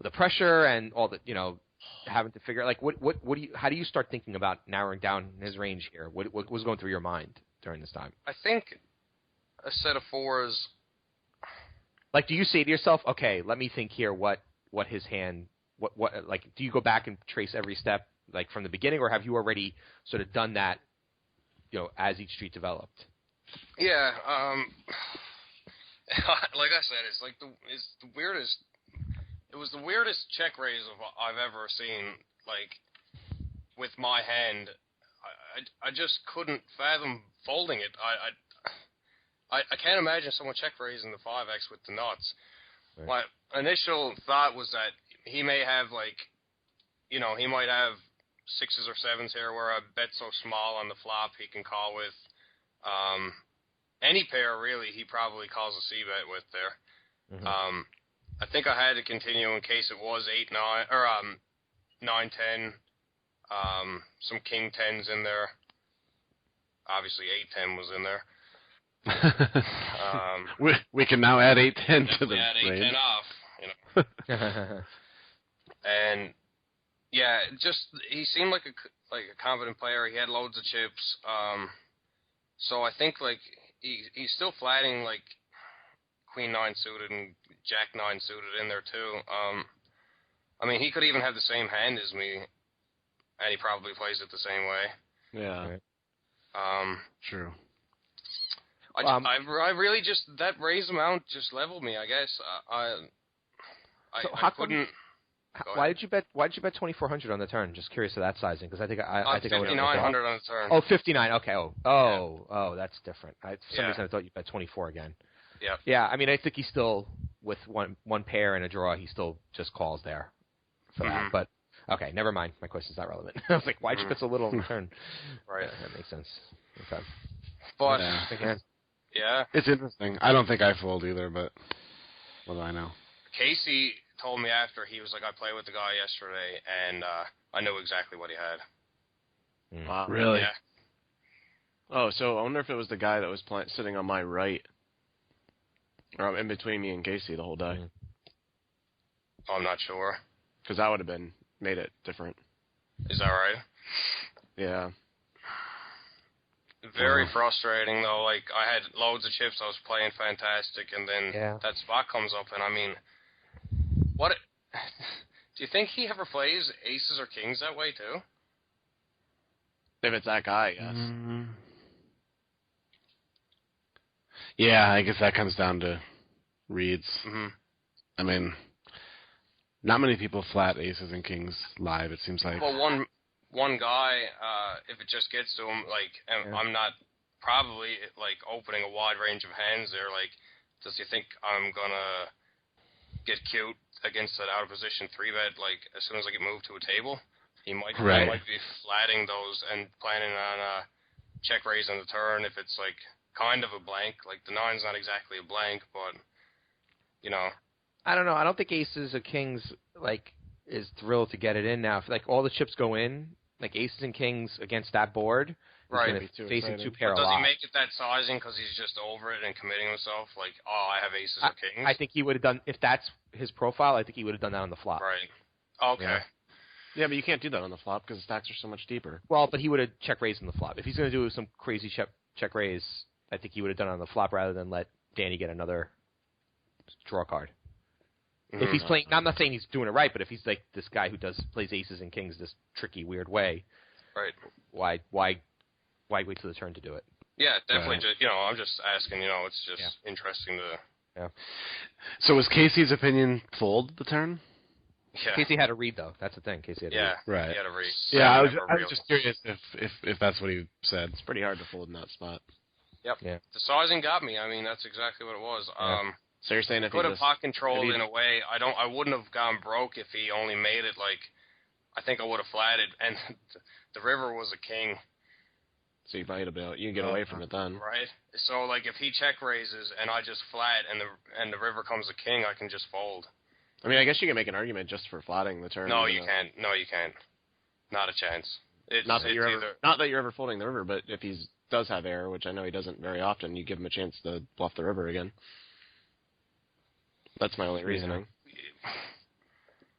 the pressure and all the having to figure like how do you start thinking about narrowing down his range here? What was going through your mind during this time? I think a set of 4s. Like, do you say to yourself, okay, let me think here what his hand, what like, do you go back and trace every step, like, from the beginning, or have you already sort of done that, as each street developed? Yeah, like I said, it's the weirdest, it was the weirdest check raise I've ever seen, like, with my hand. I just couldn't fathom folding it. I can't imagine someone check raising the 5x with the nuts. Right. My initial thought was that he may have he might have 6s or 7s here where I bet so small on the flop he can call with. Any pair really he probably calls a c-bet with there. Mm-hmm. I think I had to continue in case it was 8-9 or 9-10. Some king 10s in there. Obviously 8-10 was in there. We can now add 8-10 to the add 8-10 range. off, and yeah, just he seemed like a competent player. He had loads of chips. So I think he's still flatting Queen 9 suited and Jack 9 suited in there too. I mean, he could even have the same hand as me, and he probably plays it the same way. Yeah. True. I really just that raise amount just leveled me. I guess I couldn't. Why did you bet 2,400 on the turn? Just curious of that sizing, because I think I would 5,900 on the turn. Oh, 59. Okay. Oh, that's different. For some reason I thought you bet 24 again. Yeah. Yeah. I mean, I think he still with one pair and a draw, he still just calls there for that. But okay, never mind. My question's not relevant. I was like, why'd you bet so little on the turn? Right. Yeah, that makes sense. Okay. But Yeah. It's interesting. I don't think I fold either, but what do I know? Casey told me after, he was like, I played with the guy yesterday, and I knew exactly what he had. Wow. Really? Yeah. Oh, so I wonder if it was the guy that was sitting on my right, or in between me and Casey the whole day. I'm not sure. Because that would have made it different. Is that right? Yeah. Very frustrating, though. Like, I had loads of chips. I was playing fantastic, and then that spot comes up, and I mean, do you think he ever plays aces or kings that way, too? If it's that guy, yes. Yeah, I guess that comes down to reads. Mm-hmm. I mean, not many people flat aces and kings live, it seems like. Well, one guy, if it just gets to him, I'm not probably, opening a wide range of hands there. Does he think I'm going to get cute against that out-of-position 3-bet, as soon as I get moved to a table? He might be flatting those and planning on check raise on the turn if it's, kind of a blank. The 9's not exactly a blank, but, I don't know. I don't think aces or kings, is thrilled to get it in now. If, all the chips go in, aces and kings against that board, right, he's facing two pair a does lot. he make it that sizing because he's just over it and committing himself? I have aces or kings? I think he would have done, if that's his profile, I think he would have done that on the flop. Right. Okay. Yeah, but you can't do that on the flop because the stacks are so much deeper. Well, but he would have check raised on the flop. If he's going to do some crazy check raise, I think he would have done it on the flop rather than let Danny get another draw card. If he's playing, I'm not saying he's doing it right, but if he's this guy who plays aces and kings this tricky, weird way, right? Why wait till the turn to do it? Yeah, definitely. I'm just asking. It's just interesting to. Yeah. So was Casey's opinion fold the turn? Yeah. Casey had to read though. That's the thing. Casey had to read. Right. He had to read. Yeah, I was just curious if that's what he said. It's pretty hard to fold in that spot. Yep. Yeah. The sizing got me. I mean, that's exactly what it was. Yeah. So you're saying if he could have just, pot controlled in a way. I wouldn't have gone broke if he only made it like. I think I would have flatted, and the river was a king. so you might have been, you can get away from it then. Right. So like if he check raises and I just flat and the river comes a king, I can just fold. I mean, I guess you can make an argument just for flatting the turn. No, you can't. No, you can't. Not a chance. Not that you're ever folding the river, but if he does have air, which I know he doesn't very often, you give him a chance to bluff the river again. That's my only reasoning.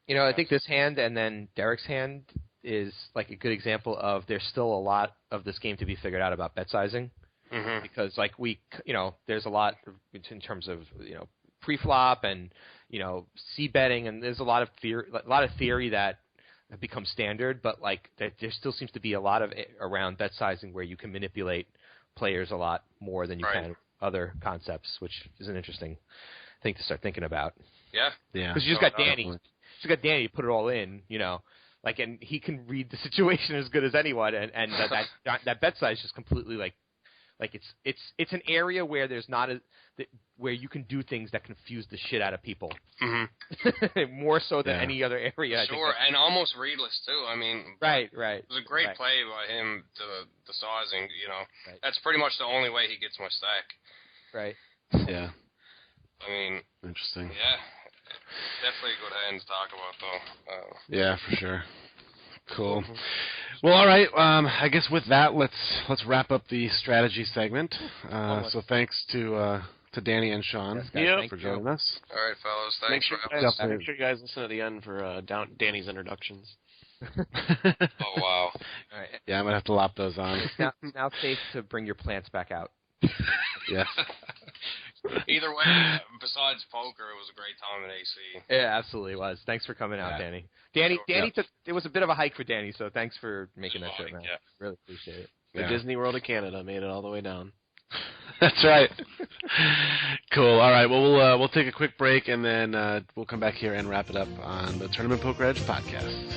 I think this hand and then Derek's hand is like a good example of there's still a lot of this game to be figured out about bet sizing. Mm-hmm. Because like there's a lot in terms of pre-flop and c betting, and there's a lot of theory that have become standard, but like there still seems to be a lot of around bet sizing where you can manipulate players a lot more than you can other concepts, which is an interesting thing to start thinking about. Yeah. Because you just got Danny. You got Danny, put it all in, and he can read the situation as good as anyone, and that bet size just completely like it's an area where there's not where you can do things that confuse the shit out of people. Mm-hmm. More so than any other area. Sure, and almost readless too. I mean, right. It was a great play by him. The sizing, Right. That's pretty much the only way he gets my stack. Right. Yeah. I mean, Interesting. Yeah. Definitely a good hand to talk about, though. Yeah, for sure. Cool. Well, all right. I guess with that, let's wrap up the strategy segment. So thanks to Danny and Shaun for joining us. All right, fellas. Make Thanks sure you guys listen to the end for Danny's introductions. Oh, wow. All right. Yeah, I'm going to have to lop those on. It's now safe to bring your plants back out. Yes. Either way, besides poker, it was a great time in AC. Yeah, absolutely was. Thanks for coming out, Danny. Danny it was a bit of a hike for Danny, so thanks for making that trip, man. Yeah. Really appreciate it. The Disney World of Canada made it all the way down. That's right. Cool. All right. Well, we'll take a quick break, and then we'll come back here and wrap it up on the Tournament Poker Edge podcast.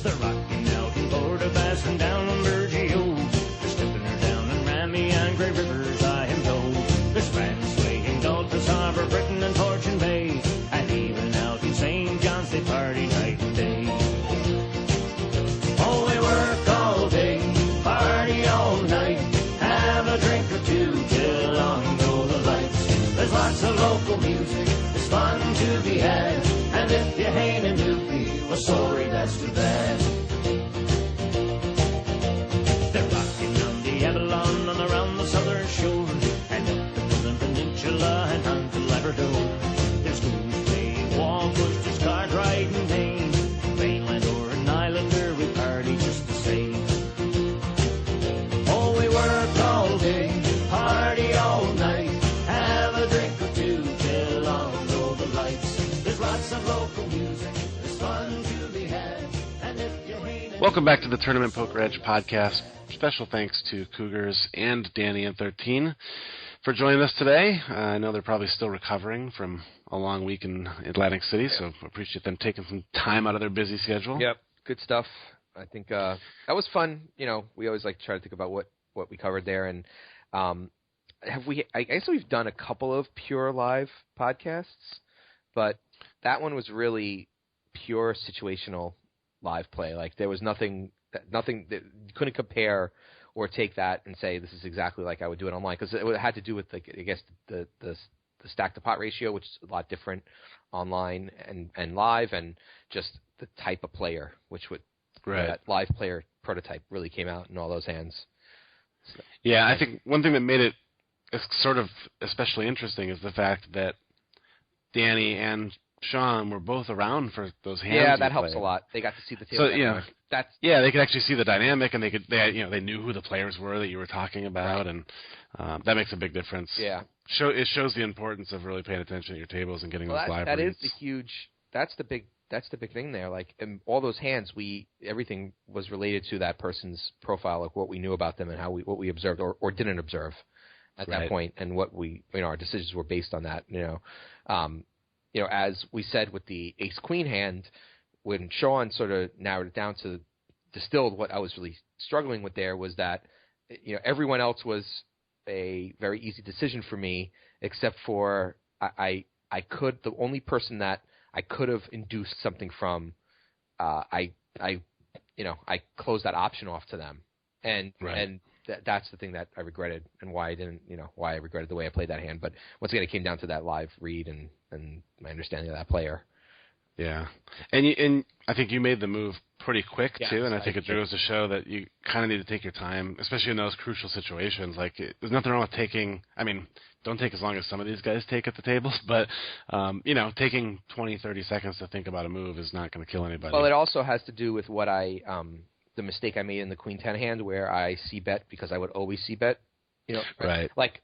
They're rocking out in Florida, passing down on Virgil. They're stepping her down in Ramy and Grey Rivers, I am told. There's France swaying Daltas Harbor, Britain and Fortune Bay, and even out in St. John's they party night and day. Oh, they work all day, party all night, have a drink or two till on go the lights. There's lots of local music, it's fun to be had, and if you ain't a newbie, well, sorry, that's too bad. They're rocking on the Avalon and around the southern shore, and up the Northern Peninsula and on to Labrador. There's schools playing wall push, there's card riding Maine, mainland or an islander, we party just the same. Oh, we work all day, party all night, have a drink or two till on go the lights. There's lots of local music, there's fun to be had, and if you ain't... Welcome back to the Tournament Poker Edge podcast. Special thanks to Cougars and DannyN13 for joining us today. I know they're probably still recovering from a long week in Atlantic City, so appreciate them taking some time out of their busy schedule. Yep, good stuff. I think that was fun. We always like to try to think about what we covered there, and I guess we've done a couple of pure live podcasts, but that one was really pure situational live play. Like there was nothing that you couldn't compare or take that and say this is exactly like I would do it online, because it had to do with the stack to pot ratio, which is a lot different online and live, and just the type of player, which would that live player prototype really came out in all those hands. So, yeah, I think one thing that made it sort of especially interesting is the fact that Danny and Shaun were both around for those hands. Yeah, that helps a lot. They got to see the table. So they could actually see the dynamic, and they knew who the players were that you were talking about, and that makes a big difference. Yeah, it shows the importance of really paying attention at your tables and getting those live reads. That's the big thing there. Like in all those hands, everything was related to that person's profile, like what we knew about them and what we observed or didn't observe at that point, and what our decisions were based on that. As we said with the Ace Queen hand, when Shaun sort of narrowed it down to distilled what I was really struggling with there was that, everyone else was a very easy decision for me, except for the only person that I could have induced something from, I closed that option off to them. And that's the thing that I regretted, and why I regretted the way I played that hand. But once again, it came down to that live read and my understanding of that player. Yeah, and I think you made the move pretty quick too, and I think it goes to show that you kind of need to take your time, especially in those crucial situations. Like, there's nothing wrong with taking. I mean, don't take as long as some of these guys take at the tables, but taking 20, 30 seconds to think about a move is not going to kill anybody. Well, it also has to do with what the mistake I made in the Queen 10 hand, where I c-bet because I would always c-bet. Right. Like,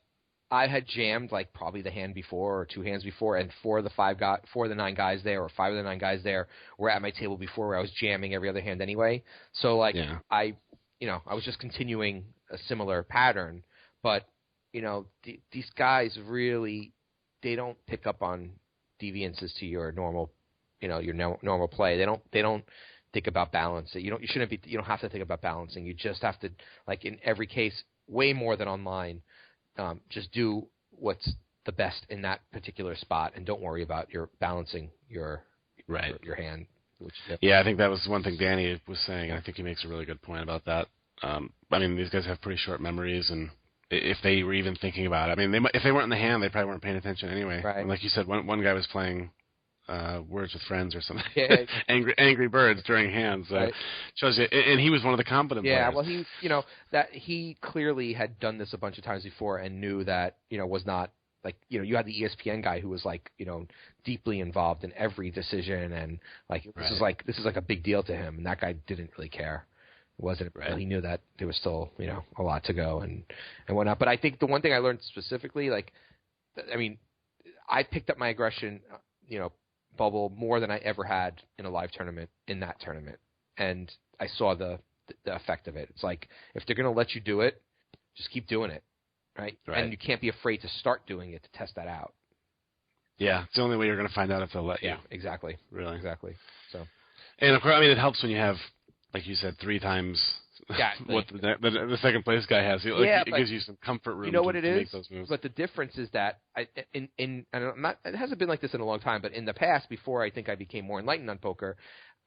I had jammed like probably the hand before or two hands before, and four of the 9 guys there, or 5 of the 9 guys there were at my table before, where I was jamming every other hand anyway. So I was just continuing a similar pattern. But these guys really, they don't pick up on deviances to your normal, normal play. They don't think about balance. You don't have to think about balancing. You just have to, like in every case, way more than online. Just do what's the best in that particular spot, and don't worry about your balancing your hand. Yeah, I think that was one thing Danny was saying, and I think he makes a really good point about that. I mean, these guys have pretty short memories, and if they were even thinking about it, I mean, if they weren't in the hand, they probably weren't paying attention anyway. Right. And like you said, one guy was playing Words with Friends or something. Yeah. Angry Birds during hands. Right. Shows you, and he was one of the competent players. Yeah, well, that he clearly had done this a bunch of times before and knew that, was not like, you had the ESPN guy who was like, deeply involved in every decision, and like this is like a big deal to him, and that guy didn't really care. It wasn't. Right. He knew that there was still, a lot to go and whatnot. But I think the one thing I learned specifically, I picked up my aggression, bubble more than I ever had in a live tournament in that tournament, and I saw the effect of it. It's like, if they're going to let you do it, just keep doing it, right? And you can't be afraid to start doing it to test that out. Yeah, it's the only way you're going to find out if they'll let you. Yeah, exactly. Really, exactly. So, and of course, I mean, it helps when you have, like you said, 3 times what the second place guy has. It gives you some comfort room. You know what it to is? Make those moves. But the difference is that it hasn't been like this in a long time, but in the past, before I think I became more enlightened on poker,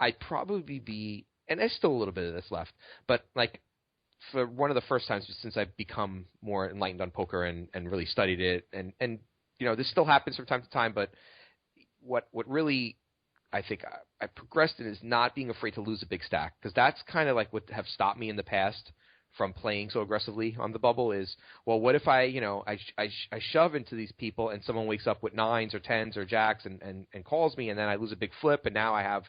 I'd probably be, and there's still a little bit of this left, but like for one of the first times since I've become more enlightened on poker and really studied it, and this still happens from time to time, but what really I think I progressed in is not being afraid to lose a big stack, because that's kind of like what have stopped me in the past from playing so aggressively on the bubble is, well, what if I shove into these people and someone wakes up with 9s or 10s or jacks and calls me, and then I lose a big flip, and now I have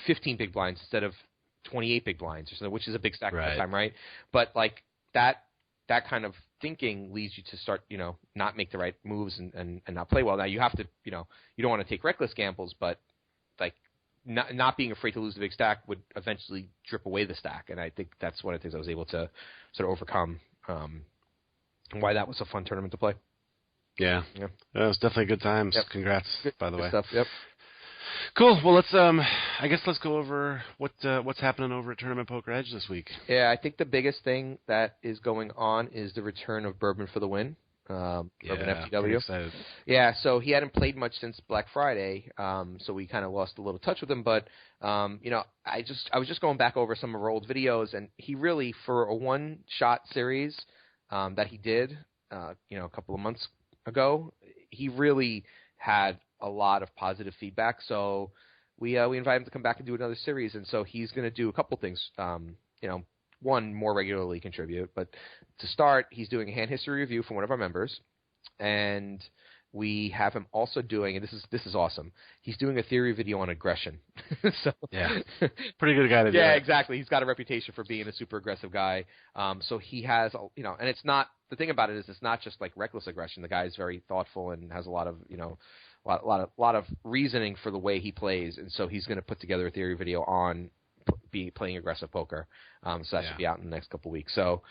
15 big blinds instead of 28 big blinds or something, which is a big stack at the time, right? But like that kind of thinking leads you to start, not make the right moves and not play well. Now you have to, you don't want to take reckless gambles, but like not being afraid to lose the big stack would eventually drip away the stack. And I think that's one of the things I was able to sort of overcome, and why that was a fun tournament to play. Yeah. It was definitely good times. Yep. Congrats, by the way. Stuff. Yep. Cool. Well, let's go over what's happening over at Tournament Poker Edge this week. Yeah, I think the biggest thing that is going on is the return of Bourbon for the Win. Bourbon FTW. Excited. Yeah, so he hadn't played much since Black Friday, so we kind of lost a little touch with him. But I was just going back over some of our old videos, and he really, for a one-shot series that he did, a couple of months ago, he really had a lot of positive feedback. So we invited him to come back and do another series, and so he's going to do a couple things. One, more regularly contribute, but to start, he's doing a hand history review from one of our members, and we have him also doing, and this is awesome, he's doing a theory video on aggression. So yeah, pretty good guy to do. Yeah, exactly. He's got a reputation for being a super aggressive guy. So he has, and it's not, the thing about it is it's not just like reckless aggression. The guy is very thoughtful and has a lot of, a lot of reasoning for the way he plays, and so he's going to put together a theory video on playing aggressive poker. So that should be out in the next couple of weeks. So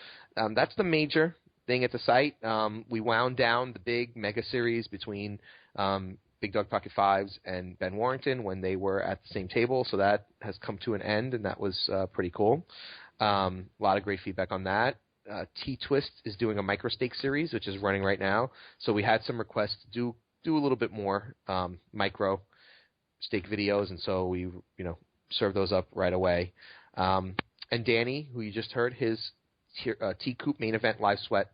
that's the major thing at the site. We wound down the big mega series between Big Dog Pocket Fives and Ben Warrington when they were at the same table. So that has come to an end, and that was pretty cool. A lot of great feedback on that. T-Twist is doing a micro-steak series, which is running right now. So we had some requests to do a little bit more micro-steak videos, and so we, served those up right away. And Danny, who you just heard, his T-Coop main event live sweat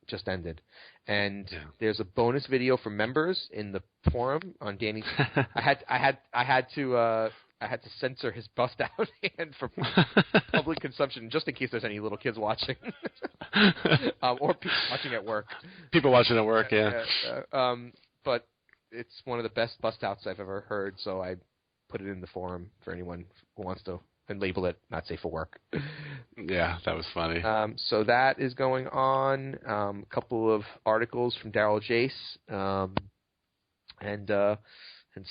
just ended. And there's a bonus video for members in the forum on Danny's. I had to censor his bust out hand for public consumption, just in case there's any little kids watching, or people watching at work. People watching at work, yeah. But it's one of the best bust outs I've ever heard, so I put it in the forum for anyone who wants to, and label it not safe for work. Yeah, that was funny. So that is going on. A couple of articles from Daryl Jace, and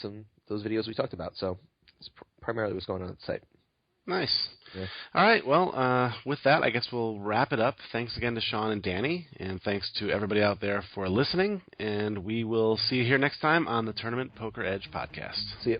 some those videos we talked about. So it's primarily what's going on at the site. Nice. Yeah. All right. Well, with that, I guess we'll wrap it up. Thanks again to Shaun and Danny, and thanks to everybody out there for listening. And we will see you here next time on the Tournament Poker Edge podcast. See you.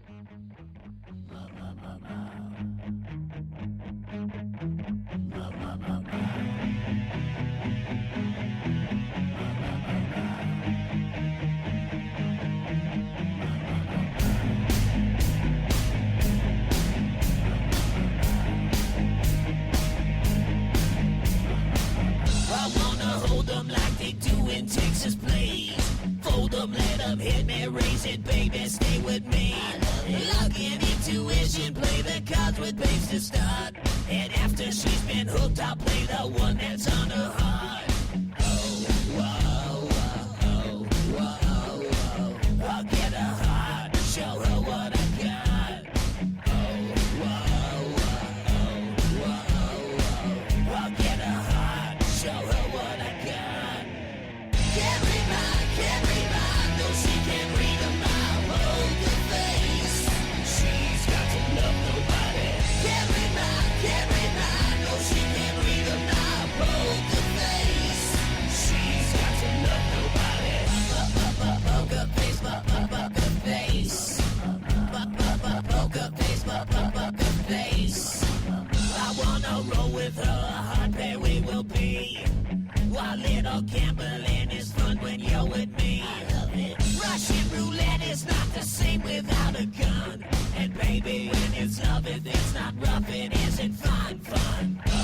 Texas, please. Fold them, let them hit me, raise it, baby, stay with me. Log in intuition, play the cards with babes to start. And after she's been hooked, I'll play the one that's on her heart. Oh, whoa, whoa, whoa, whoa. I'll get her heart, show her what I got. Oh, whoa, whoa, whoa, whoa. I'll get her heart, show her what I got. Can't read mine, no, she can't read a mile. Poker face, she's got to love nobody. Can't read mine, no, she can't read a mile. Poker face, she's got to love nobody. Poker face, poker face. Poker face, poker face. I wanna roll with her, a hard pair we will be. While little gambling is fun when you're with me. I love it. Russian roulette is not the same without a gun. And baby, when it's love, it's not rough, it isn't fun. Oh,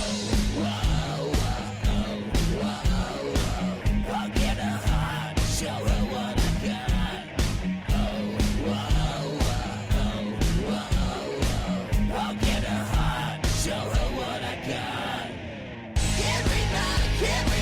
whoa, whoa, whoa, whoa. I'll get her heart, show her what I got. Oh, whoa, whoa, whoa, whoa. I'll get her heart, show her what I got. Can't read mine, can't read